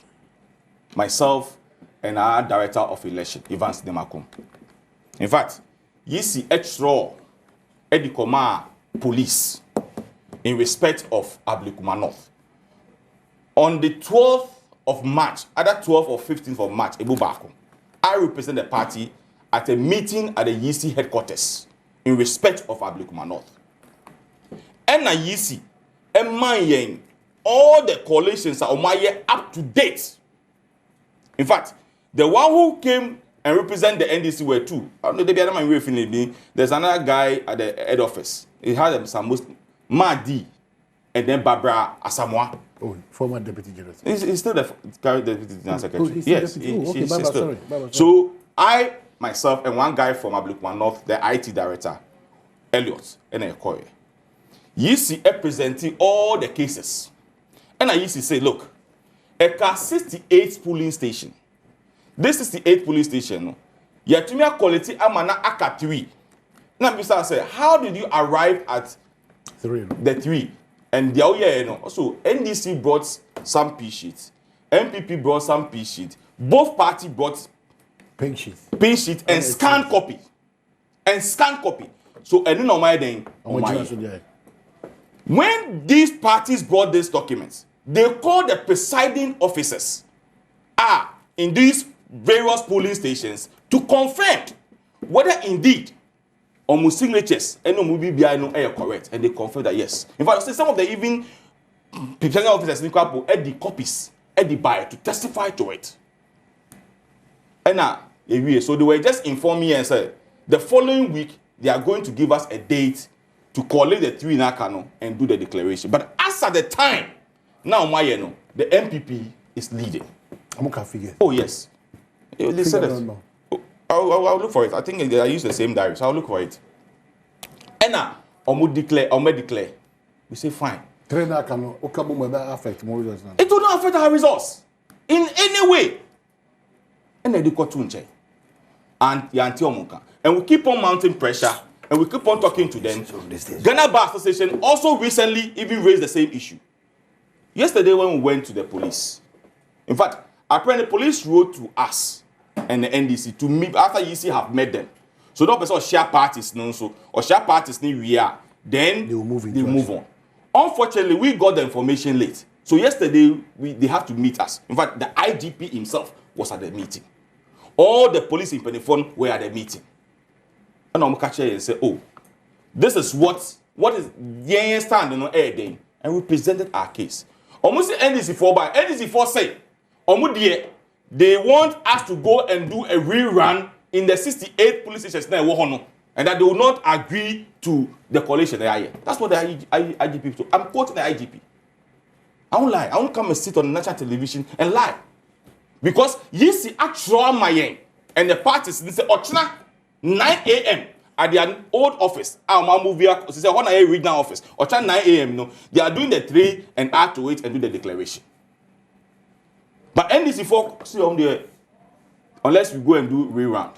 Speaker 6: myself, and our director of election, Evans Demakum. In fact, Yisi extra Edikoma police in respect of Ablekuma North. On the 12th of March, either 12th or 15th of March, I represent the party at a meeting at the Yisi headquarters in respect of Ablekuma North. And na Yisi, all the coalitions are up to date. In fact, the one who came and represent the NDC were two. There's another guy at the head office. He had some Madi and then Barbara Asamoah.
Speaker 1: Oh, former deputy general.
Speaker 6: He's still the current deputy general secretary. Yes,
Speaker 1: okay,
Speaker 6: he's
Speaker 1: Baba,
Speaker 6: still.
Speaker 1: sorry. Baba,
Speaker 6: so I, myself, and one guy from Ablekuma North, the IT director, Elliot, and a Koye. Yisi representing all the cases. And I used to say, look, a 68 polling station. This is the 8th police station. Yatumia quality amana aka 3. Now, Mr. say, how did you arrive at
Speaker 1: 3?
Speaker 6: The 3? And the also NDC brought some P sheets, MPP brought some P sheet. Both parties brought
Speaker 1: pink sheet
Speaker 6: and scan copy. So and then when these parties brought these documents, they called the presiding officers in these various polling stations to confirm whether indeed almost signatures, and no movie behind no correct, and they confirm that yes. In fact, some of the even presiding officers in the add the copies, add the buyer to testify to it. And now, so they were just informing me and said the following week they are going to give us a date to collect the 3 in Akano and do the declaration. But as at the time, now the MPP is leading.
Speaker 1: I'm going figure.
Speaker 6: Oh yes, they said that. I'll look for it. I think I use the same diary, so I'll look for it. And now, declare. We say fine. It will not affect our results in any way. And then they got to and we keep on mounting pressure and we keep on talking to them. Ghana Bar Association also recently even raised the same issue. Yesterday when we went to the police, in fact, apparently the police wrote to us and the NDC to meet after EC have met them. So no person share parties no so or share parties ni we are then they will move on. Unfortunately, we got the information late. So yesterday they have to meet us. In fact, the IGP himself was at the meeting. All the police in Penifon were at the meeting. And I'm catching and say, oh, this is what is the standing on air day. And we presented our case. Almost the NDC4 by NDC4 say, they want us to go and do a rerun in the 68 police stations now, and that they will not agree to the coalition. That's what the IGP told. I'm quoting the IGP. I won't lie. I won't come and sit on national television and lie. Because you see actual Mayen and the parties they say Ochina 9 a.m. at their old office. Our movie say one regional office. Ochina 9 a.m. No, they are doing the 3 and add to it and do the declaration. But NDC4 see on there unless we go and do reround.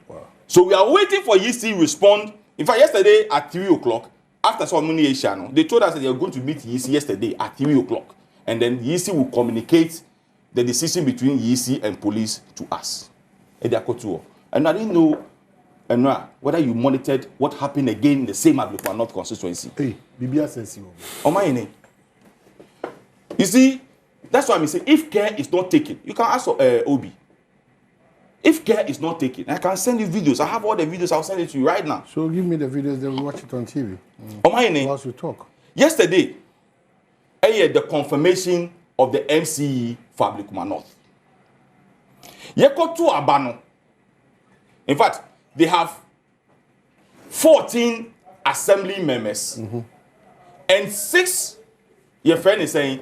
Speaker 6: Wow. So we are waiting for YC respond. In fact, yesterday at 3 o'clock, after some communication, they told us that they are going to meet YC yesterday at 3 o'clock, and then YC will communicate the decision between YC and police to us. And I didn't know whether you monitored what happened again in the same Ablekwa North constituency.
Speaker 1: Hey, Bibia says you.
Speaker 6: You see, that's why I'm saying if care is not taken, you can ask Obi. If care is not taken, I can send you videos. I have all the videos. I'll send it to you right now.
Speaker 1: So give me the videos. Then we watch it on TV. Whilst we talk.
Speaker 6: Yesterday, I had the confirmation of the MCE for Ablekwa North. Yeko to Abano. In fact, they have 14 assembly members and 6. Your friend is saying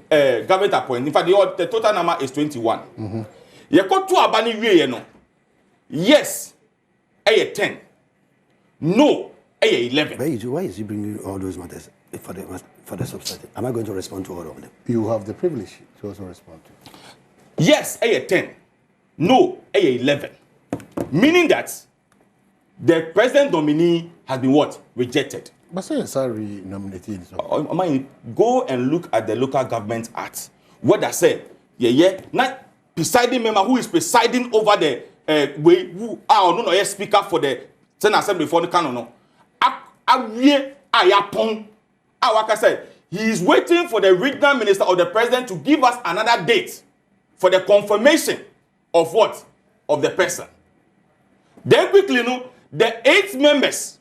Speaker 6: government appointment. In fact, the total number is 21. Yeko to Abani we no. Yes, 10. No, 11.
Speaker 7: Why is he bringing all those matters for the substantive? Am I going to respond to all of them?
Speaker 1: You have the privilege to also respond to.
Speaker 6: Yes, 10. No, 11. Meaning that the president nominee has been what? Rejected.
Speaker 1: But say sorry nominated.
Speaker 6: Go and look at the Local Government Act. What I say, not presiding member who is presiding over the who are no speaker for the Senate Assembly for the canon. Like said, he is waiting for the regional minister or the president to give us another date for the confirmation of what? Of the person. Then quickly, the 8 members,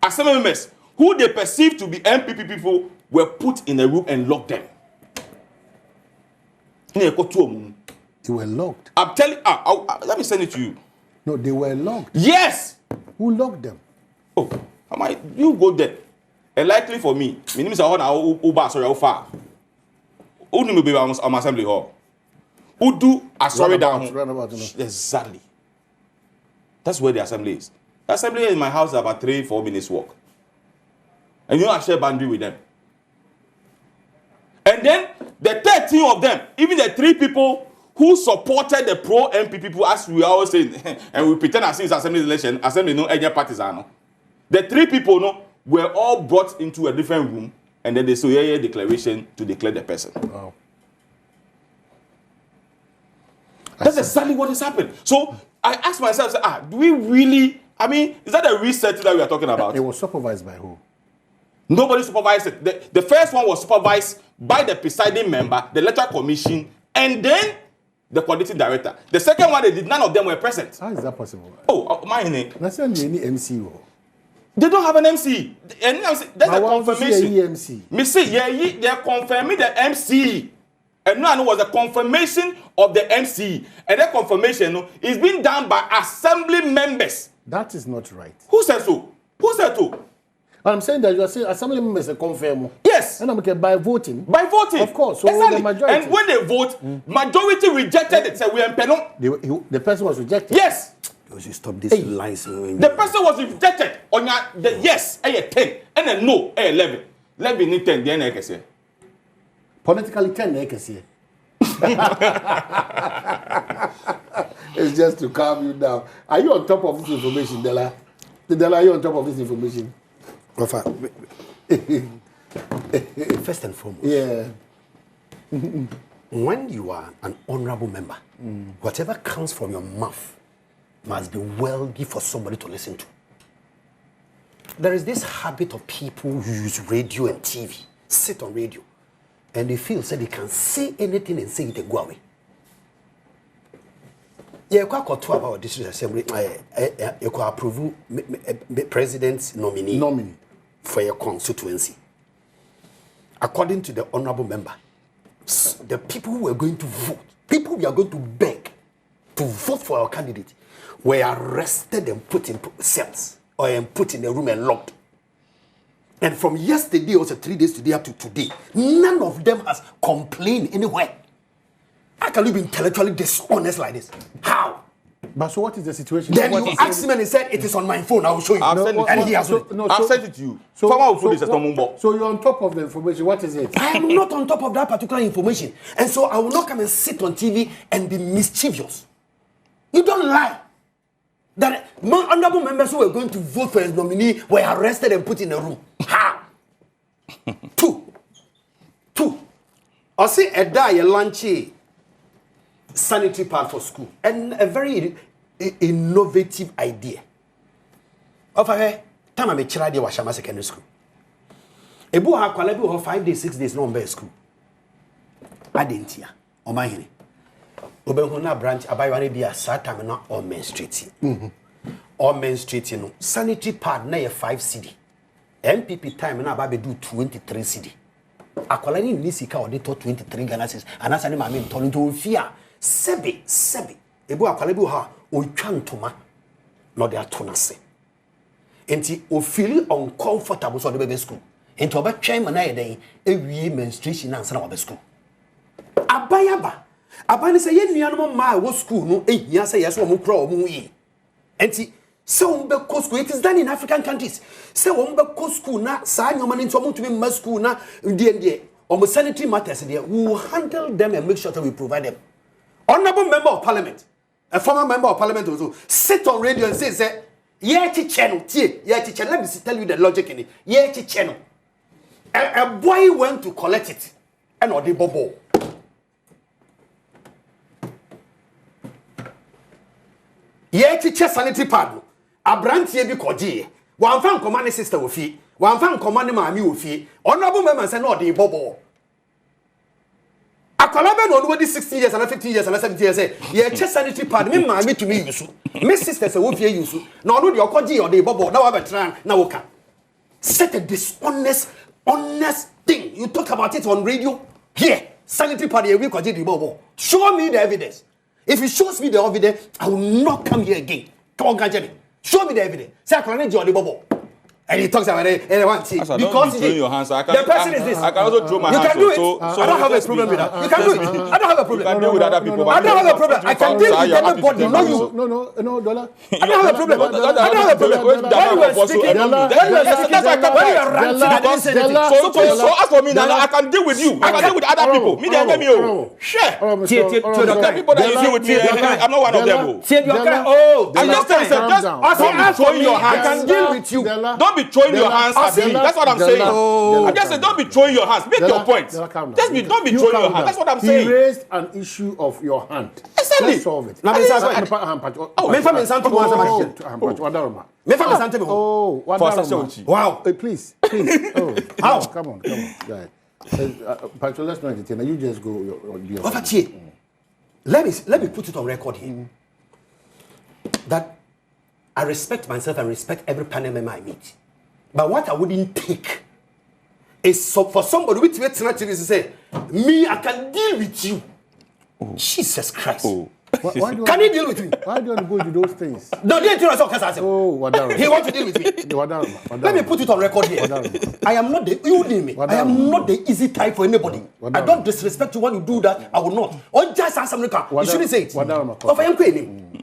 Speaker 6: assembly members, who they perceive to be MPP people, were put in a room and locked them.
Speaker 1: They were locked.
Speaker 6: I'm telling let me send it to you.
Speaker 1: No, they were locked.
Speaker 6: Yes.
Speaker 1: Who locked them?
Speaker 6: Oh, you go there. And likely for me, my name is how far. Who knew me on assembly hall? Who do sorry down? Exactly. That's where the assembly is. The assembly in my house is about 3-4 minutes walk. And I share boundary with them. And then the 13 of them, even the 3 people who supported the pro MP people, as we always say, and we pretend as it's assembly election, assembly no any partisan. The 3 people were all brought into a different room, and then they saw a declaration to declare the person.
Speaker 1: Wow.
Speaker 6: That's exactly what has happened. So I asked myself, do we really, is that a reset that we are talking about?
Speaker 1: It was supervised by who?
Speaker 6: Nobody supervised it. The first one was supervised by the presiding member, the electoral commission, and then the coordinating director. The second one they did, none of them were present.
Speaker 1: How is that possible?
Speaker 6: Oh, my name.
Speaker 1: Let's send you any MC.
Speaker 6: They don't have an MC. That's a confirmation. Me see, yeah, they're confirming the MC. And no, it was a confirmation of the MC. And that confirmation is being done by assembly members.
Speaker 1: That is not right.
Speaker 6: Who said so? Who said so?
Speaker 1: I'm saying that you are saying assembly members are confirmed.
Speaker 6: Yes.
Speaker 1: And I'm okay by voting.
Speaker 6: By voting.
Speaker 1: Of course. So
Speaker 6: exactly.
Speaker 1: the majority.
Speaker 6: And when they vote, majority rejected it. Said we are Mpensenpensenmu.
Speaker 1: The person was rejected.
Speaker 6: Yes.
Speaker 7: You should stop this lies.
Speaker 6: The person was rejected on the yes, a 10, and a no, a 11. 11 in 10, then I can say.
Speaker 1: Politically 10, I can say. It's just to calm you down. Are you on top of this information, Della? Della, are you on top of this information?
Speaker 7: First and foremost,
Speaker 1: yeah.
Speaker 7: When you are an honorable member, whatever comes from your mouth must be worthy for somebody to listen to. There is this habit of people who use radio and TV, sit on radio, and they feel that they can say anything and say it and go away. Yeah, you talk about this assembly. You can approve president's nominee for your constituency. According to the honorable member, the people who are going to vote, people we are going to beg to vote for our candidate, were arrested and put in cells or put in a room and locked. And from yesterday, also 3 days today up to today, none of them has complained anywhere. How can you be intellectually dishonest like this? How?
Speaker 1: But so what is the situation?
Speaker 7: Then you asked him and he said, it is on my phone, I will show you.
Speaker 6: I've sent it
Speaker 7: and he has
Speaker 6: I've sent it to you.
Speaker 1: So
Speaker 6: you're
Speaker 1: on top of the information, what is it?
Speaker 7: I am not on top of that particular information. And so I will not come and sit on TV and be mischievous. You don't lie. That honorable members who were going to vote for his nominee were arrested and put in a room. How? Two. I see a day a lunchy sanitary pad for school. And a very innovative idea. Of a time I'm a child in Washama Secondary School. A boy had qualified 5 days, 6 days, no one school. I didn't hear. On my hearing. Obehuna branch abaywane bia satam na on Main Street. On Main Street no sanitary pad na 5 cedi. MPP time na ababe do 23 cedi. Akwala ni nisika ode to 23 Ghana cedis. Anasa ni maame nto nto ofia sebe. Ebu akwala bi ha otwa ntoma no de atona se. Enti o feel uncomfortable so de bebe school. Enti obetwen ma na yeden ewie menstruation na ansa na obe school. Abayaba Abani say yen nuanom ma wo school no ehia say yes wo mo kura wo mu yi. Enti say wo be ko school, it is done in African countries. Say wo be ko school na sa nyoma ni nto mo tumi ma school na die o sanitary matters there, we will handle them and make sure that we provide them. Honorable member of parliament, a former member of parliament also sit on radio and say yeah channel let me tell you the logic in it. Yeah channel. A boy went to collect it and or the bobo. Ye teacher sanitary pad abrantie bi koje wan fan command sister ofi wan fan command maami ofi honorable member say no dey bobo akola be no nobody 16 years and 15 years and 17 years say ye che sanitary pad me maami to me use me sister say wo fie use na ono de okoje o dey bobo na wa betran na wo ka set a honest thing. You talk about it on radio here sanitary pad ye we koje dey bobo. Show me the evidence. If he shows me the evidence, I will not come here again. Come on, Kanjani. Show me the evidence. Say I can't enjoy the bubble. And he talks about it. Because
Speaker 6: your hands.
Speaker 7: The person is this.
Speaker 6: I can also throw my hands.
Speaker 7: You can do it. I don't have a problem with that. You can do it. I don't have a problem.
Speaker 6: You can deal with other people.
Speaker 7: I don't have a problem. I can deal with anybody. No, you.
Speaker 1: No, Dollar.
Speaker 7: I don't have a problem. I don't have a problem. When you are speaking,
Speaker 6: so as for me now, I can deal with you. I can deal with other people. Me, they me. Share. People that you deal with me, I'm not one of them.
Speaker 7: Oh,
Speaker 6: I'm just telling you, just throwing your hands.
Speaker 7: I can deal with you.
Speaker 6: Don't be throwing your hands at me. That's what I'm saying. I just said, don't be throwing your hands. Make your point. Don't be throwing your hands. That's what I'm saying.
Speaker 1: He raised an issue of your hand.
Speaker 6: Exactly.
Speaker 1: Let's solve it.
Speaker 7: Wow.
Speaker 1: Please. Oh, how? Come on. Guys. Let's not entertain. You just go.
Speaker 7: let me put it on record here. That I respect myself and respect every panel member I meet. But what I wouldn't take is for somebody with to say, me, I can deal with you. Oh. Jesus Christ. Oh. Can he deal with me?
Speaker 1: Why don't you go to those things?
Speaker 7: No, they tell us.
Speaker 1: Oh,
Speaker 7: he wants to deal with me. Let me put it on record here. I am not I am not the easy type for anybody. I don't disrespect you when you do that. I will not. Or just ask something. You shouldn't say it. If I am quitting.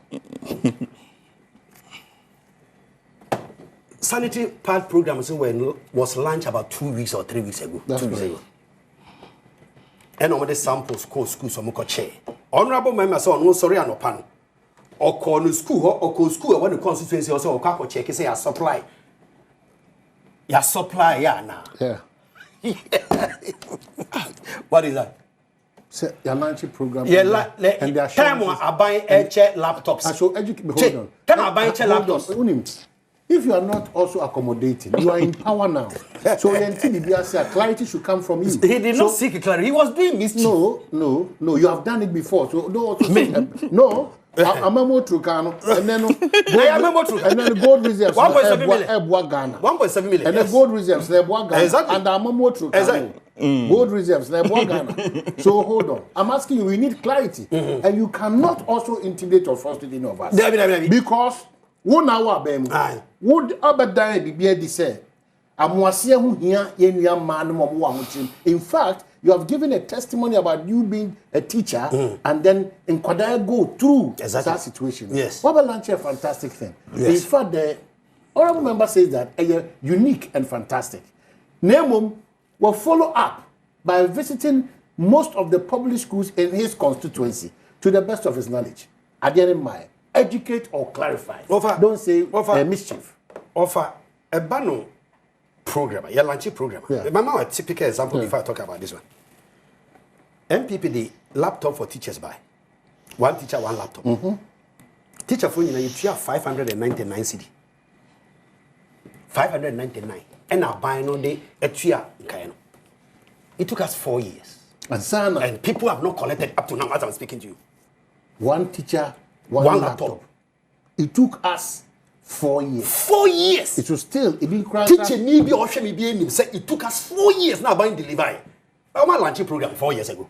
Speaker 7: Sanitary pad program was launched about 2 weeks or 3 weeks ago.
Speaker 1: That's 2 weeks ago.
Speaker 7: And on the samples school so much chair. Honorable members no sorry and opan. Or call school when the constituency also or check say supply. Your supply now.
Speaker 1: Yeah.
Speaker 7: What is that?
Speaker 1: So your launching program.
Speaker 7: Yeah, and they are time I buy laptops.
Speaker 1: So educate me. Hold on.
Speaker 7: Time I buy laptops.
Speaker 1: If you are not also accommodating, you are in power now. So clarity should come from you.
Speaker 7: He did not seek clarity. He was doing mischief.
Speaker 1: No. You have done it before. So don't also say no. I'm a more Trucano, and then gold reserves.
Speaker 7: 1.7 million.
Speaker 1: 1.7 million. And the gold reserves, they're Ghana. Exactly. And I'm a more Trucano. Gold reserves, they're Ghana. So hold on. I'm asking you, we need clarity. And you cannot also intimidate or frustrate any of us. Because 1 hour, baby. Would Abadan be beard say? Amwasia who here in your man. In fact, you have given a testimony about you being a teacher and then in Kwadaya go through that situation.
Speaker 7: Yes.
Speaker 1: What about a fantastic thing? Yes. In fact, the honorable member says that unique and fantastic. Nemum will follow up by visiting most of the public schools in his constituency to the best of his knowledge. Again, educate or clarify. Don't say mischief.
Speaker 7: Offer a banner program, a launching program. Yeah. Mama, a typical example before I talk about this one. MPP, the laptop for teachers buy. One teacher, one laptop. Teacher for you have 599 CD. 599. And I buy no day a year. It took us 4 years. And people have not collected up to now as I'm speaking to you.
Speaker 1: One teacher, one laptop. It took us 4 years.
Speaker 7: 4 years.
Speaker 1: It was still it didn't crash.
Speaker 7: Teacher maybe or she maybe say it took us 4 years now buying delivery. Our launching program 4 years ago.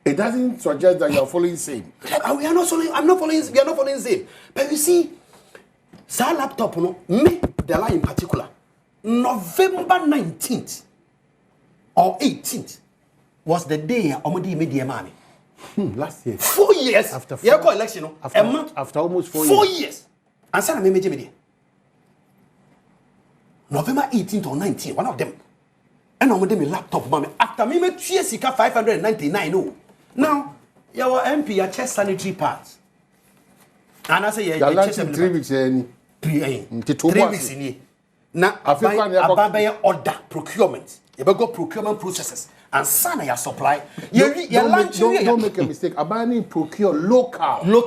Speaker 1: It doesn't suggest that you are following same.
Speaker 7: We are not following. I'm not following. We are not following same. But you see, that laptop, me the line in particular, November 19th or 18th was the day Omodi made the money.
Speaker 1: Last year.
Speaker 7: 4 years after election,
Speaker 1: after almost 4 years.
Speaker 7: 4 years. And Sana me media. November 18th or 19th, one of them. And I'm with laptop, mommy. After me, me 599. No. Now, your MP are chest sanitary parts. And I say, yeah,
Speaker 1: 3 weeks.
Speaker 7: 3 weeks in here. Now, I order procurement. You go procurement processes. And Sana your supply.
Speaker 1: Don't make a mistake. Abani procure locally.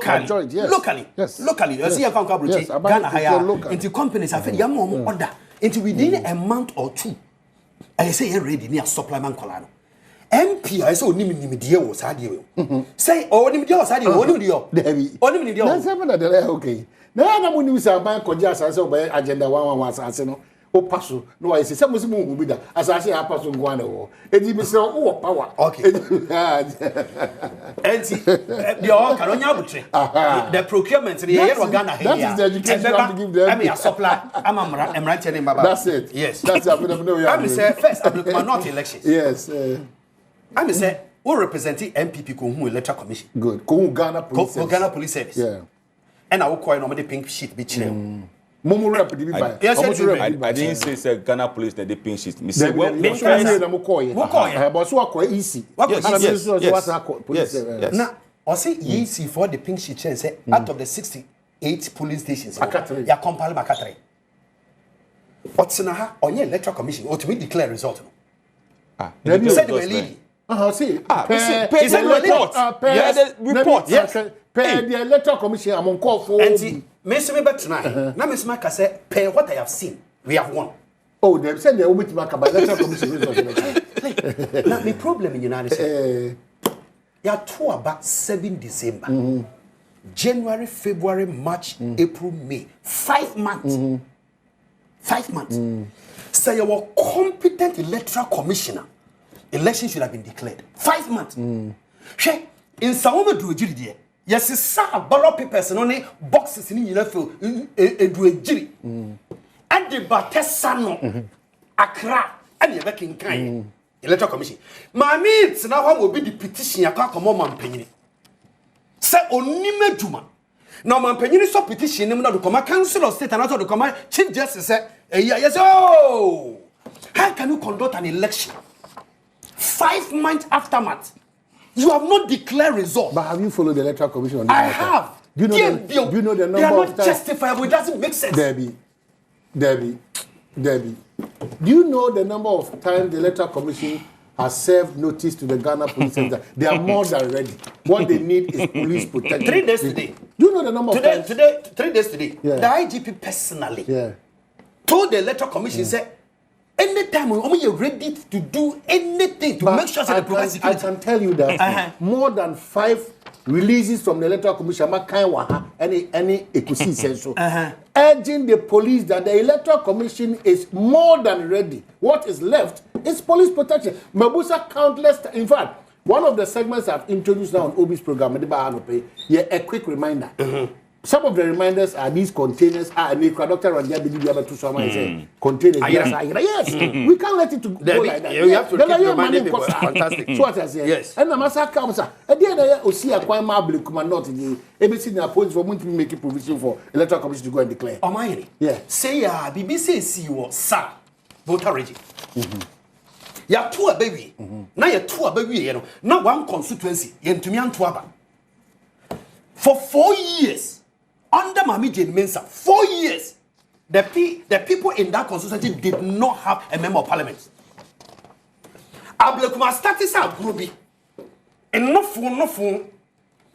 Speaker 7: Yes. Locally. You see, I found Ghana hire into companies. I feel you order into within a month or two. I say you're ready near supplement colano. MP, I saw Nimidi was adio. Say, oh, Nimidi was adio, only
Speaker 1: that's okay. Now, I'm going to say about Kojas as a agenda 111. O paso no I say some mu bi da as I say paso ngwa na wo edi mi say o power
Speaker 7: okay enti the all can onya butre the procurement the here Ghana here
Speaker 1: that is the education you have to give them
Speaker 7: I mean supply am amra tell baba
Speaker 1: that's it
Speaker 7: yes
Speaker 1: that's available
Speaker 7: I say first applicant not elections
Speaker 1: yes
Speaker 7: I say we representing MPP ko hu electoral commission
Speaker 1: good ko hu Ghana
Speaker 7: police service
Speaker 1: yeah
Speaker 7: and I will call no the pink sheet be chire
Speaker 6: I didn't say Ghana police the pink sheet. Me say
Speaker 1: well,
Speaker 6: me
Speaker 1: but so quite easy.
Speaker 7: Yes. Now, I say easy for the pink sheet and say out of the 68 police stations, you compile Makatare. What's in a on your electoral commission or to be declare result?
Speaker 1: You
Speaker 7: said they were leading.
Speaker 1: See,
Speaker 6: pay the report.
Speaker 1: Yes. Pay the electoral commission among call for
Speaker 7: Miss me but tonight. Now Miss Maka said, pay what I have seen. We have won.
Speaker 1: Oh, they said they will be to Maka, but electoral commission results.
Speaker 7: Not the problem in the United States. ya to about 7 December. January, February, March, April, May. 5 months. 5 months. Say you were competent electoral commissioner. Election should have been declared. 5 months. She in some of the jiri. Yes, sir. Ballot papers and only boxes in your field. Jiri. And the Batesano, Accra, and the Becking kind. Electoral commission. My mates now will be the petition. I can't come on Mpensenpensenmu. Say onime juma. Now Mpensenpensenmu so petition him not to come council of state and also to come chief justice say yes oh. How can you conduct an election 5 months aftermath? You have not declared result.
Speaker 1: But have you followed the electoral commission on this?
Speaker 7: I have.
Speaker 1: Do you know the number
Speaker 7: they are
Speaker 1: of
Speaker 7: not
Speaker 1: times?
Speaker 7: justifiable. It doesn't make sense.
Speaker 1: Debbie, do you know the number of times the electoral commission has served notice to the Ghana Police Center? They are more than ready. What they need is police protection.
Speaker 7: 3 days today.
Speaker 1: Do you know the number of times?
Speaker 7: Today, 3 days today.
Speaker 1: Yeah.
Speaker 7: The IGP personally told the electoral commission, said, anytime we are ready to do anything to make sure that the provides security.
Speaker 1: I can tell you that more than 5 releases from the electoral commission, any equity senso, urging the police that the electoral commission is more than ready. What is left is police protection. Mabusa countless. In fact, one of the segments I've introduced now on Obi's program, a quick reminder. Some of the reminders are these containers. Dr. Ranjia containers. Yes, we can't let it to go like that.
Speaker 7: You have to keep reminding people. Fantastic.
Speaker 1: So what I say?
Speaker 7: Yes.
Speaker 1: And the master comes. At the end of the day, quite marble command not the ABC na police for making provision for electoral commission to go and declare.
Speaker 7: Omayeni.
Speaker 1: Yeah.
Speaker 7: Say BBC see you sir voter regime. Ya two a baby. Na ya two a baby you know. Na one constituency yentumi Antoaba. For 4 years. Under Mami Jane Mensa, 4 years, the people in that constituency did not have a member of parliament. Ablekuma started sa grobi. And no phone.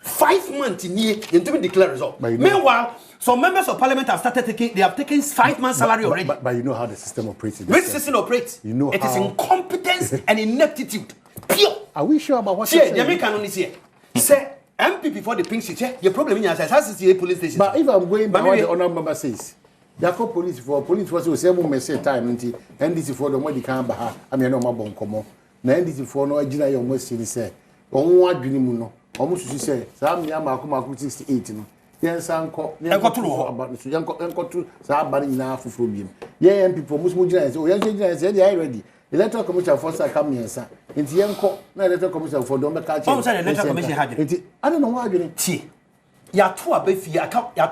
Speaker 7: 5 months in year until we declare result. Meanwhile, some members of parliament have taken 5 months salary already.
Speaker 1: But you know how the system operates.
Speaker 7: Which system operates?
Speaker 1: You know
Speaker 7: it
Speaker 1: how...
Speaker 7: is incompetence and ineptitude. Pure.
Speaker 1: Are we sure about what you're saying?
Speaker 7: The American only say, say. MP before the pink sheet, your problem in your size has to police station.
Speaker 1: But if I'm going by what the honourable member says, there are police force will say more say time until NDC for the money can't buy. I mean, no more bon come. Na NDC for no agina your most say. On one dream no. Almost to say, Sam Yamaku 68 no. Yes, uncle. About the uncle to Sabani now for problem. Yeah, MP for Musmujina. So, yes, they are ready. Electoral commission for sa come here, sir. Into Yanko, no electoral commission for don't make a change.
Speaker 7: Electoral commission had it.
Speaker 1: I don't know why you didn't.
Speaker 7: Ya two a befi ya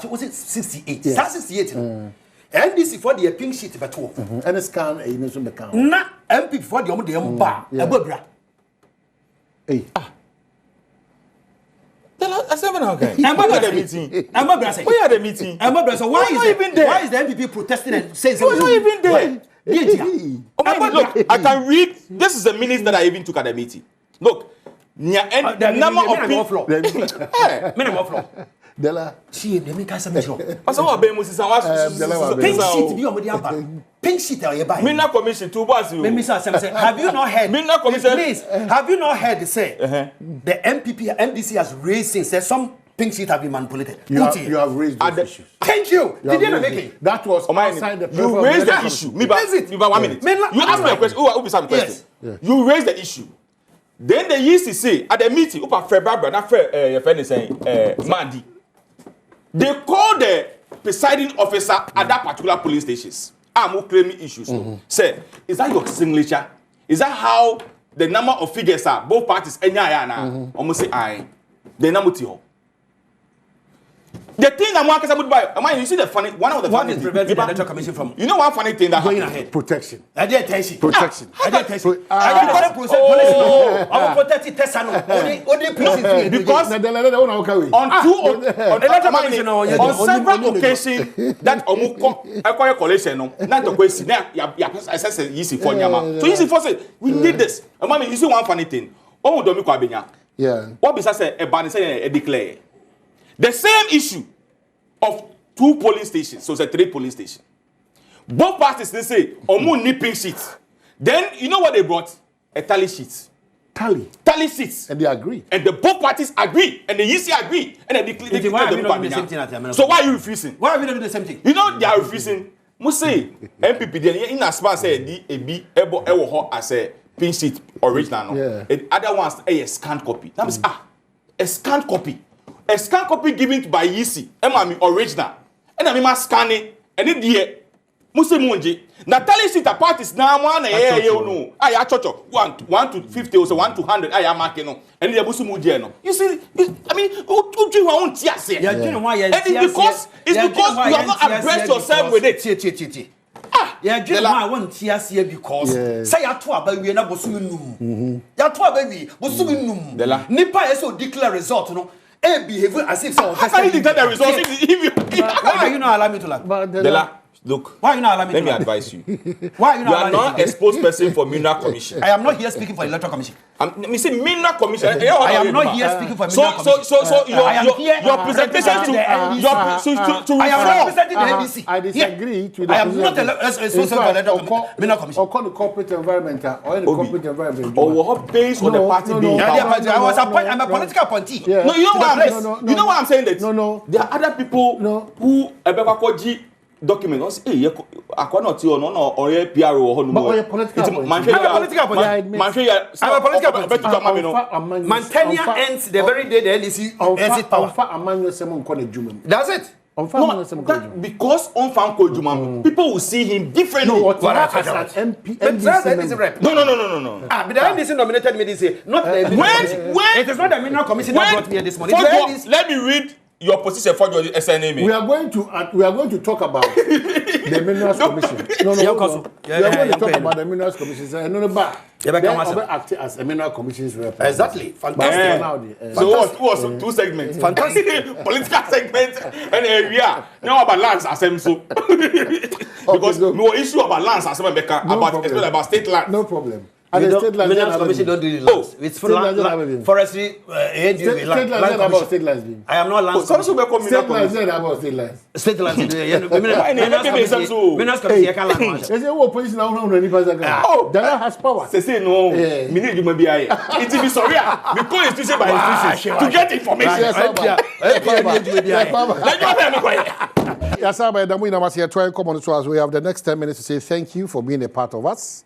Speaker 7: was it 68? That's 68. NDC for the pink sheet but 12.
Speaker 1: And a scan a nation account.
Speaker 7: Na MP for the omode bar. A bobra.
Speaker 1: Hey.
Speaker 6: I said, okay.
Speaker 7: I'm not the meeting.
Speaker 6: We had a meeting.
Speaker 7: I'm not so why is
Speaker 6: even there?
Speaker 7: Why is the MPP protesting and saying
Speaker 6: something? He was not even there.
Speaker 7: Look,
Speaker 6: I can read. This is the minutes that I even took at the meeting. Look, the number of people.
Speaker 7: Minimum floor.
Speaker 1: Dela.
Speaker 7: See, they make us a measure.
Speaker 6: What's our baby?
Speaker 7: Pink sheet be on the other. Pink sheet are you buying?
Speaker 6: Minna commission 2 bars.
Speaker 7: Have you not heard?
Speaker 6: Minna commission.
Speaker 7: Please, have you not heard? They say the MDC has raised since there's some pink sheet have been manipulated.
Speaker 1: You have raised those issues.
Speaker 7: Thank you. Did you make it?
Speaker 1: That was outside the.
Speaker 6: You raised the issue. Me 1 minute. You asked me a question. Who be some question? You raised the issue. Then they used to say at the meeting, Upa February, not your friend is saying, Mandy. They called the presiding officer at that particular police stations. I'm claiming issues. Say, is that your signature? Is that how the number of figures are? Both parties, almost say aye. The number to the thing I'm working about, you see the funny one of the funny
Speaker 7: things preventing the electoral commission from.
Speaker 6: You know one funny thing that
Speaker 7: going ahead.
Speaker 1: Protection.
Speaker 7: I did attention.
Speaker 1: Protection.
Speaker 7: I did attention. I did police. I will protect it. Only police
Speaker 6: because on several occasions that Omuko acquire collection no. Not the question. Ya assess easy for Nyama. So easy for say we need this. Mama, you see one funny thing. Oh, Domi Kwabenya.
Speaker 1: Yeah.
Speaker 6: What besides a ban say a declare. The same issue of 2 polling stations, so it's a 3 polling stations. Both parties they say, "Omu nipping sheet." Then you know what they brought? A tally sheet.
Speaker 1: tally
Speaker 6: seats.
Speaker 1: And they agree.
Speaker 6: And the both parties agree. And the EC agree. And then they declare the party. So why are you refusing?
Speaker 7: Why are we not doing the same thing?
Speaker 6: You know they are refusing. Must MPP in a span say the able as a pin sheet original.
Speaker 1: Yeah.
Speaker 6: And other ones a scanned copy. That means a scanned copy. A scanned copy given by EC. Original. And I must scan it. And it dear. Musemunji. Natalie Sita parties now one no. I chocho 1 to 50 or 1 to 100. I am marking no. And the Musumuji no. You see, I mean, who do you want to say? It's because you have not addressed yourself with it.
Speaker 7: Yeah, I want to see because say I told about we na bosu ya told about we bosu nipa eso declare result no. Behave as if so.
Speaker 6: How can you declare the result?
Speaker 7: Why are you not allowing me to laugh?
Speaker 6: Look,
Speaker 7: why are you not allowing me
Speaker 6: let me advise you.
Speaker 7: Why are you
Speaker 6: not? You are not a spokesperson for Mineral Commission.
Speaker 7: I am not here speaking for the Electoral Commission.
Speaker 6: Me say Mineral Commission.
Speaker 7: I am not here speaking for Mineral Commission.
Speaker 6: So your presentation to
Speaker 7: I am representing the NDC.
Speaker 1: I disagree to the
Speaker 7: I am not a spokesperson for the Mineral Commission.
Speaker 1: Or call the corporate environment or any corporate environment.
Speaker 6: Or what based on the party being.
Speaker 7: I'm a political appointee.
Speaker 6: No, you know why I'm saying that?
Speaker 1: No.
Speaker 6: There are other people who Ebebakoji document akwana ti ono no oye PRO ho no
Speaker 1: mo political
Speaker 7: my tenure ends the very day the NDC exit power that's it.
Speaker 6: Because on fan Kojuma, people will see him differently.
Speaker 1: No, as an MP,
Speaker 6: No.
Speaker 7: But the NDC nominated me this year. Not the
Speaker 6: when
Speaker 7: it is not the Mineral Commission that brought me this morning.
Speaker 6: Let me read your position for your SNA.
Speaker 1: We are going to talk about the Minerals Commission. No. We are going to talk about the Minerals Commission. Then act as a Mineral Commission's representative.
Speaker 7: Exactly. Fantastic.
Speaker 6: So what was 2 segments? Fantastic. Political segments and area. Now about lands assembly. So because no issue about lands assembly about state land.
Speaker 1: No problem.
Speaker 7: Minerals Commission don't do lands. It's for forestry.
Speaker 1: State lands.
Speaker 7: I am not land.
Speaker 1: State lands about state lands.
Speaker 7: State lands. Minerals Commission can land.
Speaker 1: They say, "Oh, police now no any person can." Oh, Dala has power.
Speaker 6: They say no. Me need you maybe it be sorry because institution by institution to get information.
Speaker 1: Yes, sir. We have the next 10 minutes to say thank you for being a part of us.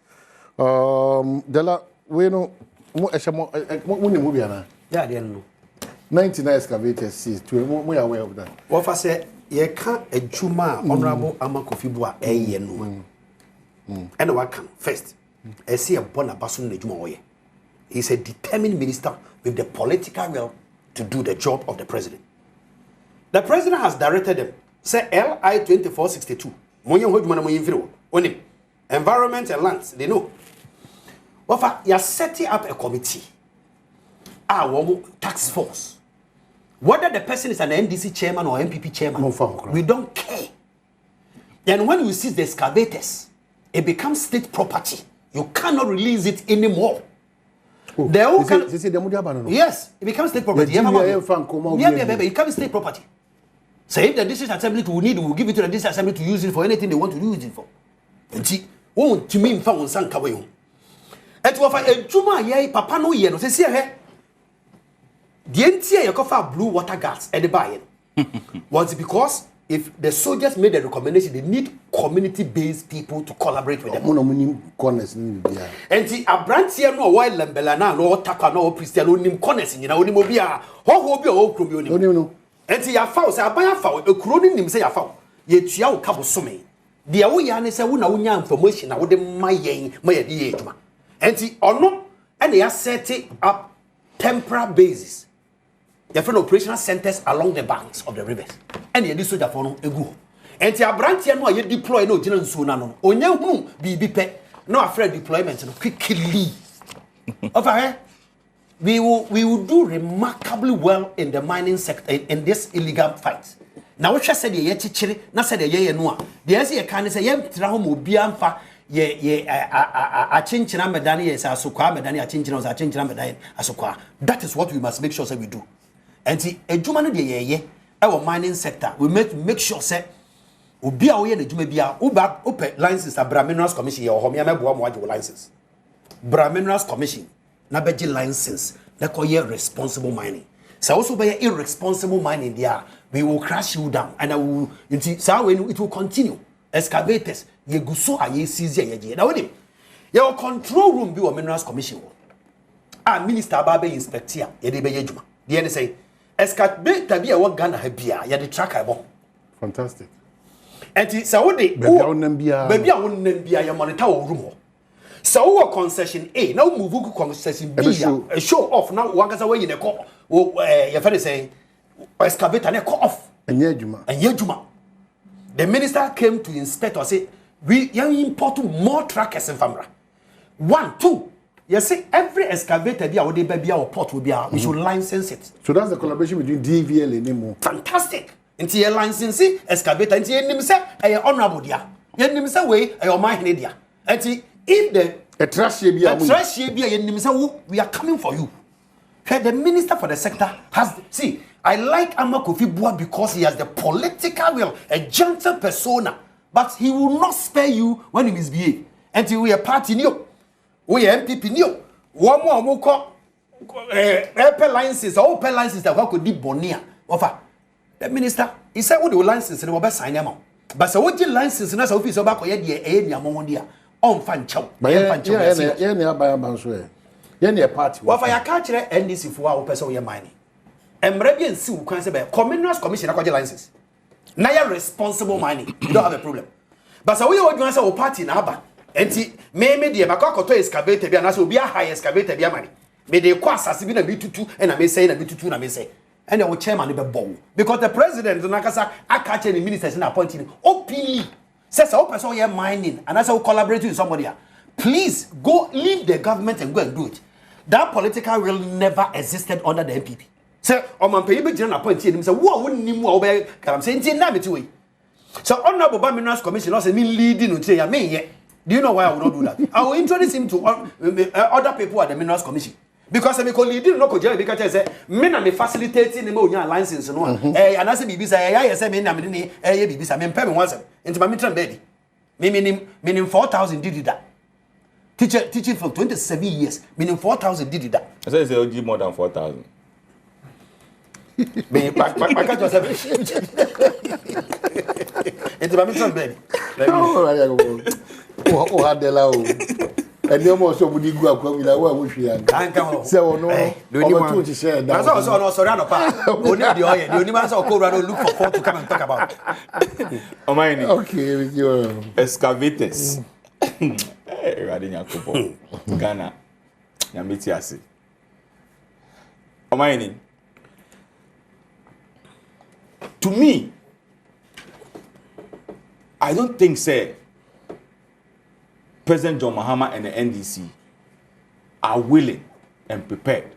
Speaker 1: Dela, we know
Speaker 7: yeah, they know.
Speaker 1: 99 excavators seized. We are aware of that.
Speaker 7: What I say, you can't a Juma Honorable Amakofibua a yenu. And what can first, I see a Bonabasun de Jumoye. He's a determined minister with the political will to do the job of the president. The president has directed them. Say LI 2462. Only environment and lands, they know. What you are setting up a committee, our task force. Whether the person is an NDC chairman or MPP chairman, we don't care. And when you seize the excavators, it becomes state property. You cannot release it anymore. Yes, it becomes state property. It becomes state property. Say the district assembly will give it to the district assembly to use it for anything they want to use it for. And see, won't to mean found some kawaii. And to offer a Juma ye papa no ye no say here. The entire Yakofa blue water gas at the buy was because if the soldiers made a recommendation, they need community-based people to collaborate with them. And see, a branch here no while Lambelana, no Taka, no Christian, no Nim Conness, you know, Nimobia, Ho. And see, I found, say, I buy a foul, a crooning him say, I found. Yet, Yao Cabo Summe. The Aoyan say, Una information, I would my yang, my age. And see, or no, and they are setting up temporary bases. Different operational centers along the banks of the rivers. And you do so that for no ego. And see, a branch here no, you deploy no general soon. Onya who be pet, no afraid deployment, no quickly. Over we will do remarkably well in the mining sector in this illegal fight. Now what said ye chichiri, na said ye no. The answer can say ye tra home obiamfa ye a chinchina medani yes asukwa medani a chinchina was a chinchina medani asukwa. That is what we must make sure say we do. And see a juma no de ye our mining sector we make sure say obi a wo ye na juma bia uba ope license abra minerals commission ye ho me mebo mo license. Bra minerals commission na beji license na call responsible mining. So also by irresponsible mining there, we will crash you down and I will it will continue. Excavators, ye go so aye seize ye. Now with your control room be a minerals commission. Minister Babe inspector, ye de be juma. The end say excavator be a work Ghana habia, ye the track I bon.
Speaker 1: Fantastic.
Speaker 7: And so what they baby I won't be a monitor room. So what concession A now move concession B a show off now one gets away in a call. Your friend is saying excavator and a call off.
Speaker 1: And
Speaker 7: Yejuma. The minister came to inspect or say we import more trackers in Famra. 1, 2. You see, every excavator be our baby our port will be we should license it.
Speaker 1: So that's the collaboration between DVL and NEMO.
Speaker 7: Fantastic. Into your license excavator into your name say honorable dia. Your name say way your mind dia. And if the
Speaker 1: trash be
Speaker 7: your name say we are coming for you. The minister for the sector has I like Ama Kofi Bua because he has the political will, a gentle persona, but he will not spare you when he misbehave. Until we are party new, we are MPP new. One more call open licenses that could be Bonia. Offer the minister, he said, what the license and will sign them out. But so what the license in us office about Mondia on fan chow.
Speaker 1: By a party.
Speaker 7: What I catch NDC for our person mining. Mrebian Sue can say Commoners Commission acquired license. Now you're responsible mining. You don't have a problem. But so we want to party na aba. Enti me the makoko to excavator bia na so be a high excavator bia money. Me dey kwa asase bi na bi tutu and I may say na bi tutu na me say. And the chairman be bow. Because the president nakasa catch any ministers in appointing openly. Says our person here mining and that's how collaborate with somebody. Please go leave the government and go and do it. That political will never existed under the MPP. Say, man pay be general appointee him say, "Wo won nim wo be kam say nti na me ti we." So honorable Minerals Commission also mean leading until ya me here. Do you know why I will not do that? I will introduce him to other people at the Minerals Commission. Because I ko leading no ko jere be ka say, "Me na me facilitating me onya license no." And I say bibi say, "Ya say me na me ni ye bibi say me pay me once." Nti ma me tram baby. Me minim 4,000 did that. Teaching for 27 years, meaning 4,000 did that.
Speaker 6: I say you give more than 4,000.
Speaker 7: Me back yourself. It's my mission, baby.
Speaker 1: Oh, had the lao. And no more so would you go up with a well wish you. So no, to share. That's also no Sorano Park. Only the oil. The only man Colorado look for 4 to come and talk about.
Speaker 6: Oh, my name.
Speaker 1: Okay, with your
Speaker 6: excavators. Radin Yakubo, Ghana, Yamitiasi. Omaini. To me, I don't think, say, President John Mahama and the NDC are willing and prepared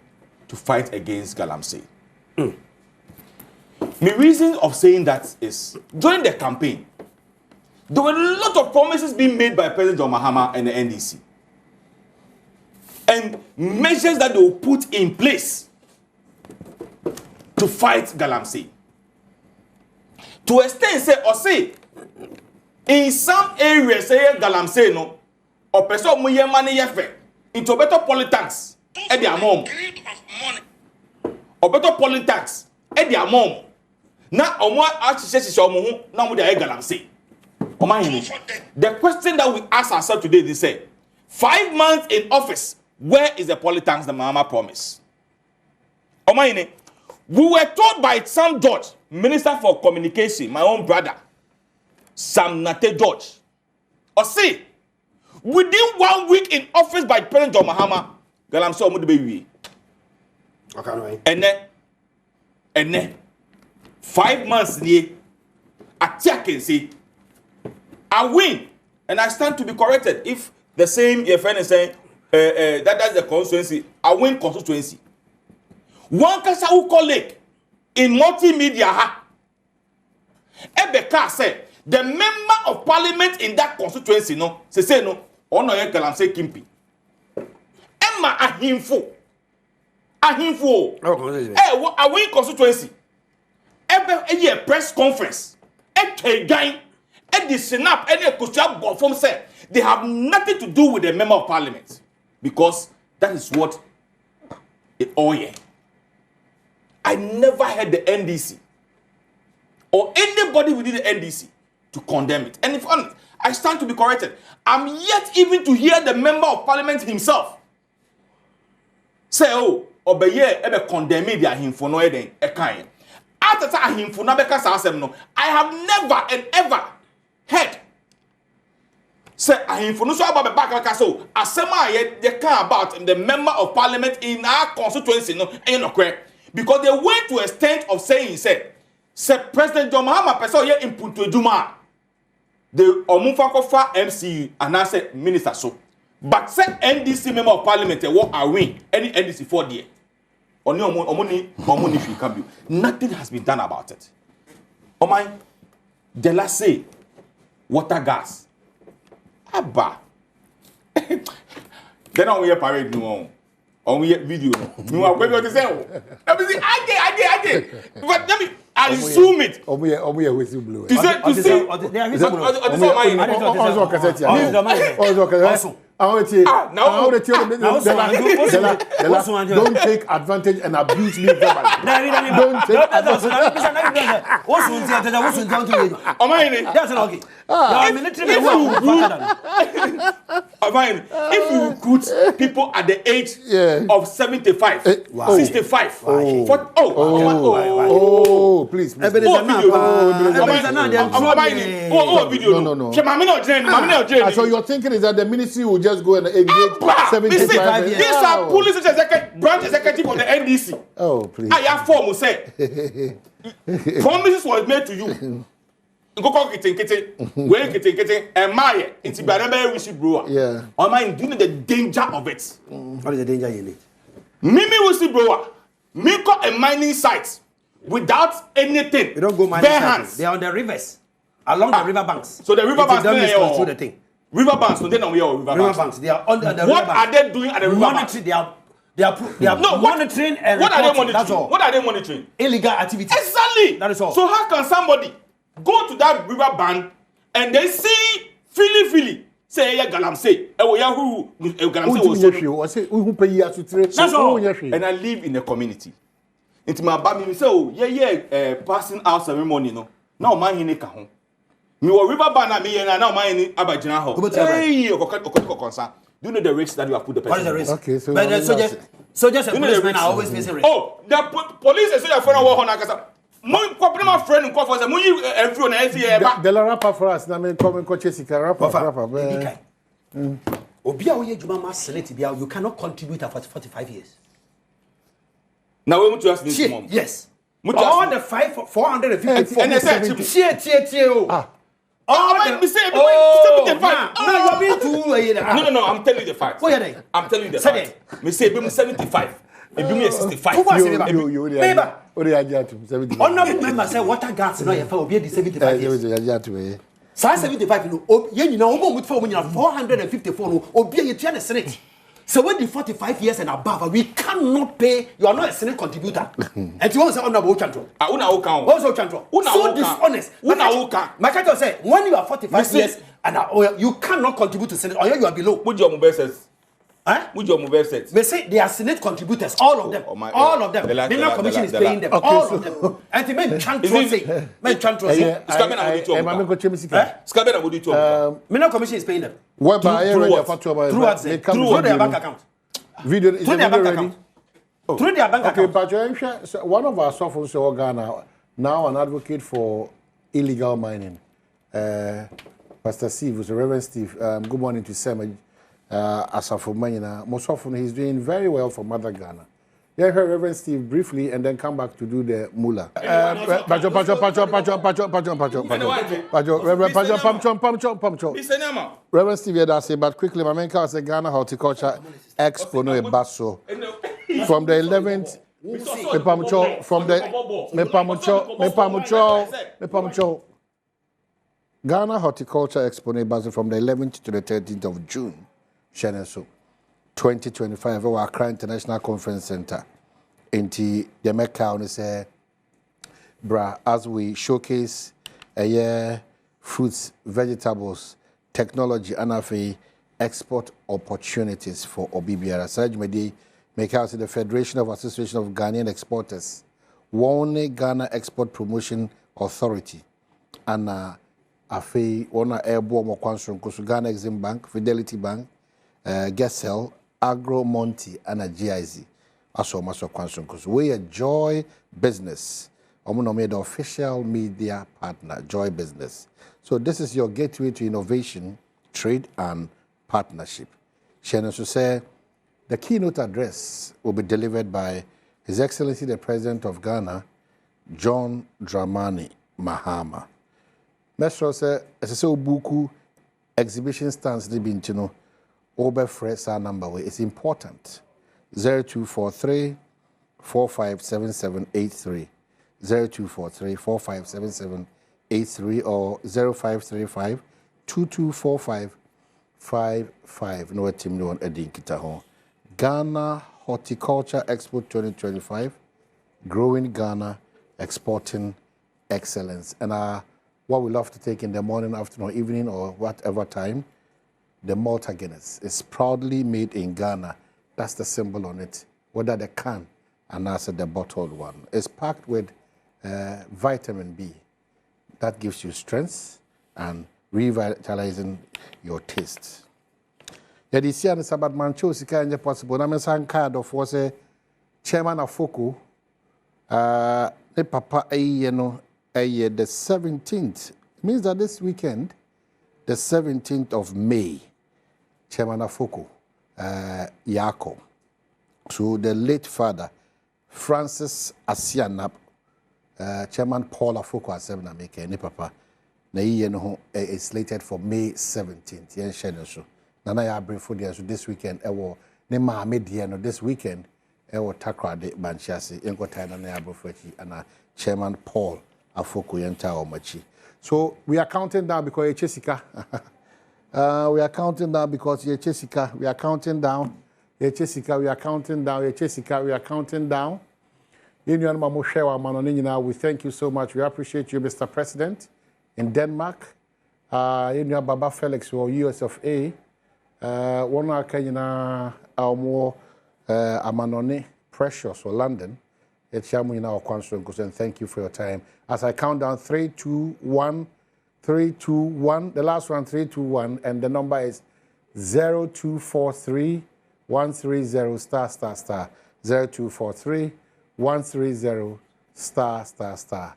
Speaker 6: to fight against Galamsey. My reason of saying that is, during the campaign, there were a lot of promises being made by President John Mahama and the NDC. And measures that they will put in place to fight Galamsey. To extend, say, in some areas, say Galamsey, no, or person mo ye money yefe into better politics at their mom. Or better politics at their mom. Now, or more architects, now with the Galamsey. The question that we ask ourselves today is say, 5 months in office, where is the politics the Mahama promised? We were told by Sam George, Minister for Communication, my own brother, Sam Nate George, or say, within 1 week in office by President John Mahama, Galamsey would be okay, and then 5 months near, I can say, I win, and I stand to be corrected. If the same your friend is saying that's the constituency, I win constituency. One kasa who colleague in multimedia Ebeka said the member of parliament in that constituency no say no ono ye Galamsey Kimpi. Emma ahimfo. I win constituency. Ebe a press conference. Gan. The snap any question from say they have nothing to do with the member of parliament because that is what Oh yeah. I never heard the NDC or anybody within the NDC to condemn it. And if I stand to be corrected, I'm yet even to hear the member of parliament himself say, oh, obeye ebe condemn me dia himfo no eden e kan. After that himfo na beka sa asem no, I have never and ever heard say himfo no so about back so asem a they can about the member of parliament in our constituency no and no correct because they went to a extent of saying say President John Mahama person here in Punto Eduma the Omunfa MCU and I said minister so but say NDC member of parliament what are we any NDC for there Omoni fi can be nothing has been done about it. Oh my the last say water gas abba then on we parade no on we video no are going to say let me see I did but let me I zoom it
Speaker 1: omo whistle blow
Speaker 6: to see
Speaker 1: don't take advantage and abuse me verbally. Don't take advantage.
Speaker 6: If you recruit people at the age of 75, 65, 40,
Speaker 1: please. So your thinking is that the ministry will just go and engage 75 years?
Speaker 6: These are police branch executive of the NDC.
Speaker 1: Oh, please.
Speaker 6: I have form will say promises was made to you. Go kitchen, and my it's Baraba whistleblower.
Speaker 1: Yeah.
Speaker 6: Or mind, do you know the danger of it?
Speaker 7: What is the danger in it?
Speaker 6: Mimi whistleblower, me got a mining site without anything.
Speaker 7: We don't go mining sites. They are on the rivers, along the river banks.
Speaker 6: So the river banks
Speaker 7: don't through the thing.
Speaker 6: River banks, so they don't know river banks.
Speaker 7: They are under the
Speaker 6: what
Speaker 7: river
Speaker 6: are they doing at the river banks?
Speaker 7: They are monitoring and
Speaker 6: what are they monitoring?
Speaker 7: That's all.
Speaker 6: What are they monitoring?
Speaker 7: Illegal activities.
Speaker 6: Exactly.
Speaker 7: That is all.
Speaker 6: So how can somebody go to that river bank and they see Philly say yeah galamsey who galamsey
Speaker 1: was who pay you to trade.
Speaker 6: That's all. And I live in the community. It's my baby say oh passing out ceremony no. Now my hine ka ho. Me wo river bank na me na now my hine abagina ho. Hey concern. Do you know the risks that you have put the person?
Speaker 7: What is the risk?
Speaker 1: Okay, so
Speaker 7: but the soldiers and policemen are always facing risk.
Speaker 6: Oh, the police and soldiers for war on kasa. Mon my friend and for say mon you everyone else here ba.
Speaker 1: The rapper for us na me come ko chesika rapper.
Speaker 7: Obi a we adwuma ma senate bia you cannot contribute for 45 years.
Speaker 6: Now we want to ask this mom.
Speaker 7: Yes. All the 450
Speaker 6: and
Speaker 7: tie oh.
Speaker 6: Oh,
Speaker 7: no, you're being too
Speaker 6: No, I'm telling you the fact. I'm telling you the fact. Me say be 75. It be me 65.
Speaker 1: You
Speaker 7: honorable member say water gas no you for be the 75 years. 75 no you know omo mut for 454 no obi you tia the senate. So when the 45 years and above, we cannot pay. You are not a Senate contributor. And you want to say honorable Chantro. Also Chantro. So dishonest. My Chantro say when you are 45 years and you cannot contribute to Senate, or you are below.
Speaker 6: Which your mobile says? Which your mobile says?
Speaker 7: They say they are Senate contributors, all of them. All of them. The Mineral Commission is paying them. All of them. And the men Chantro say. Men Chantro say. Mineral Commission is paying them.
Speaker 1: Through
Speaker 7: their bank account.
Speaker 1: Video is
Speaker 7: through their bank account. Through their bank account.
Speaker 1: But so one of our sovereigns in Ghana, now an advocate for illegal mining. Pastor Steve, was Reverend Steve. Good morning to Sam. Asafo Manina. Most often he's doing very well for Mother Ghana. Yeah, heard Reverend Steve briefly and then come back to do the mullah. Reverend Steve, yeah, that's it. But quickly, my main car is Ghana Horticulture Expo, no Basso. From the 11th, Ghana Horticulture Expo, no Basso, from the 11th to the 13th of June. Shenanso 2025 our Accra International Conference Center. Inti the Mecca on say bra as we showcase fruits, vegetables, technology and export opportunities for Obibiara. Sajmedi make out the Federation of Association of Ghanaian Exporters, Warne Ghana Export Promotion Authority, and Afe, one Airborne Mokwanson, Ghana Exim Bank, Fidelity Bank, Gesell, Agro Monty, and a GIZ. Also, Maso Kwanson, we are Joy Business. I'm made official media partner, Joy Business. So this is your gateway to innovation, trade, and partnership. Shannon so say the keynote address will be delivered by His Excellency the President of Ghana, John Dramani Mahama. Metro say buku exhibition stands the bintino over fresa number way. It's important. 0243 457783. 0243 457783 or 0535 2245 55. No team no one Eddie Kitaho. Ghana Horticulture Expo 2025. Growing Ghana, exporting excellence. And what we love to take in the morning, afternoon, evening, or whatever time, the Malta Guinness is proudly made in Ghana. That's the symbol on it. Whether the can and also the bottled one. It's packed with vitamin B. That gives you strength and revitalizing your taste. Yet this year, the Sabbath man chose to kind of possible. I'm a son card of was a chairman of Foko. The papa, the 17th. It means that this weekend, the 17th of May, chairman of Foko, Yako. So the late father, Francis Asianap, Chairman Paul Afoko Asebna make any papa. Na ye no is slated for May 17th. Yen share so. Nana ya bring for this weekend. Ewo ne ma me die no this weekend. Ewo takra de banchiase. Enko tai na ya bring for chi ana Chairman Paul Afoko yenta omachi. So we are counting down because ye chesika. We are counting down because ye chesika. We are counting down. Ye chesika. We are counting down. Ye chesika. We are counting down. We thank you so much. We appreciate you, Mr. President, in Denmark. Baba Felix, or US of A. One Kenya, our more Amanone, Precious, or London. And thank you for your time. As I count down 3, 2, 1, 3, 2, 1. The last one, 3, 2, 1. And the number is 0243 130 star star star 0243 130 star star star.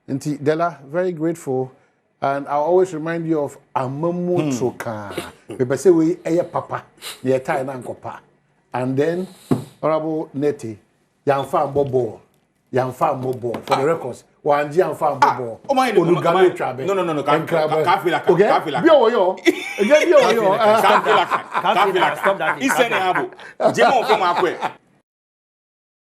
Speaker 1: Inti Della, very grateful, and I'll always remind you of Amamu Troka. People say we papa, near Thai Nankopa, and then Honorable Neti, Yanfa Bobo, Yanfa Bobo for the records. One Yanfa Bobo. Oh my God! No. Kafila. Bio. Stop that. He said, "Jemo from Akwe."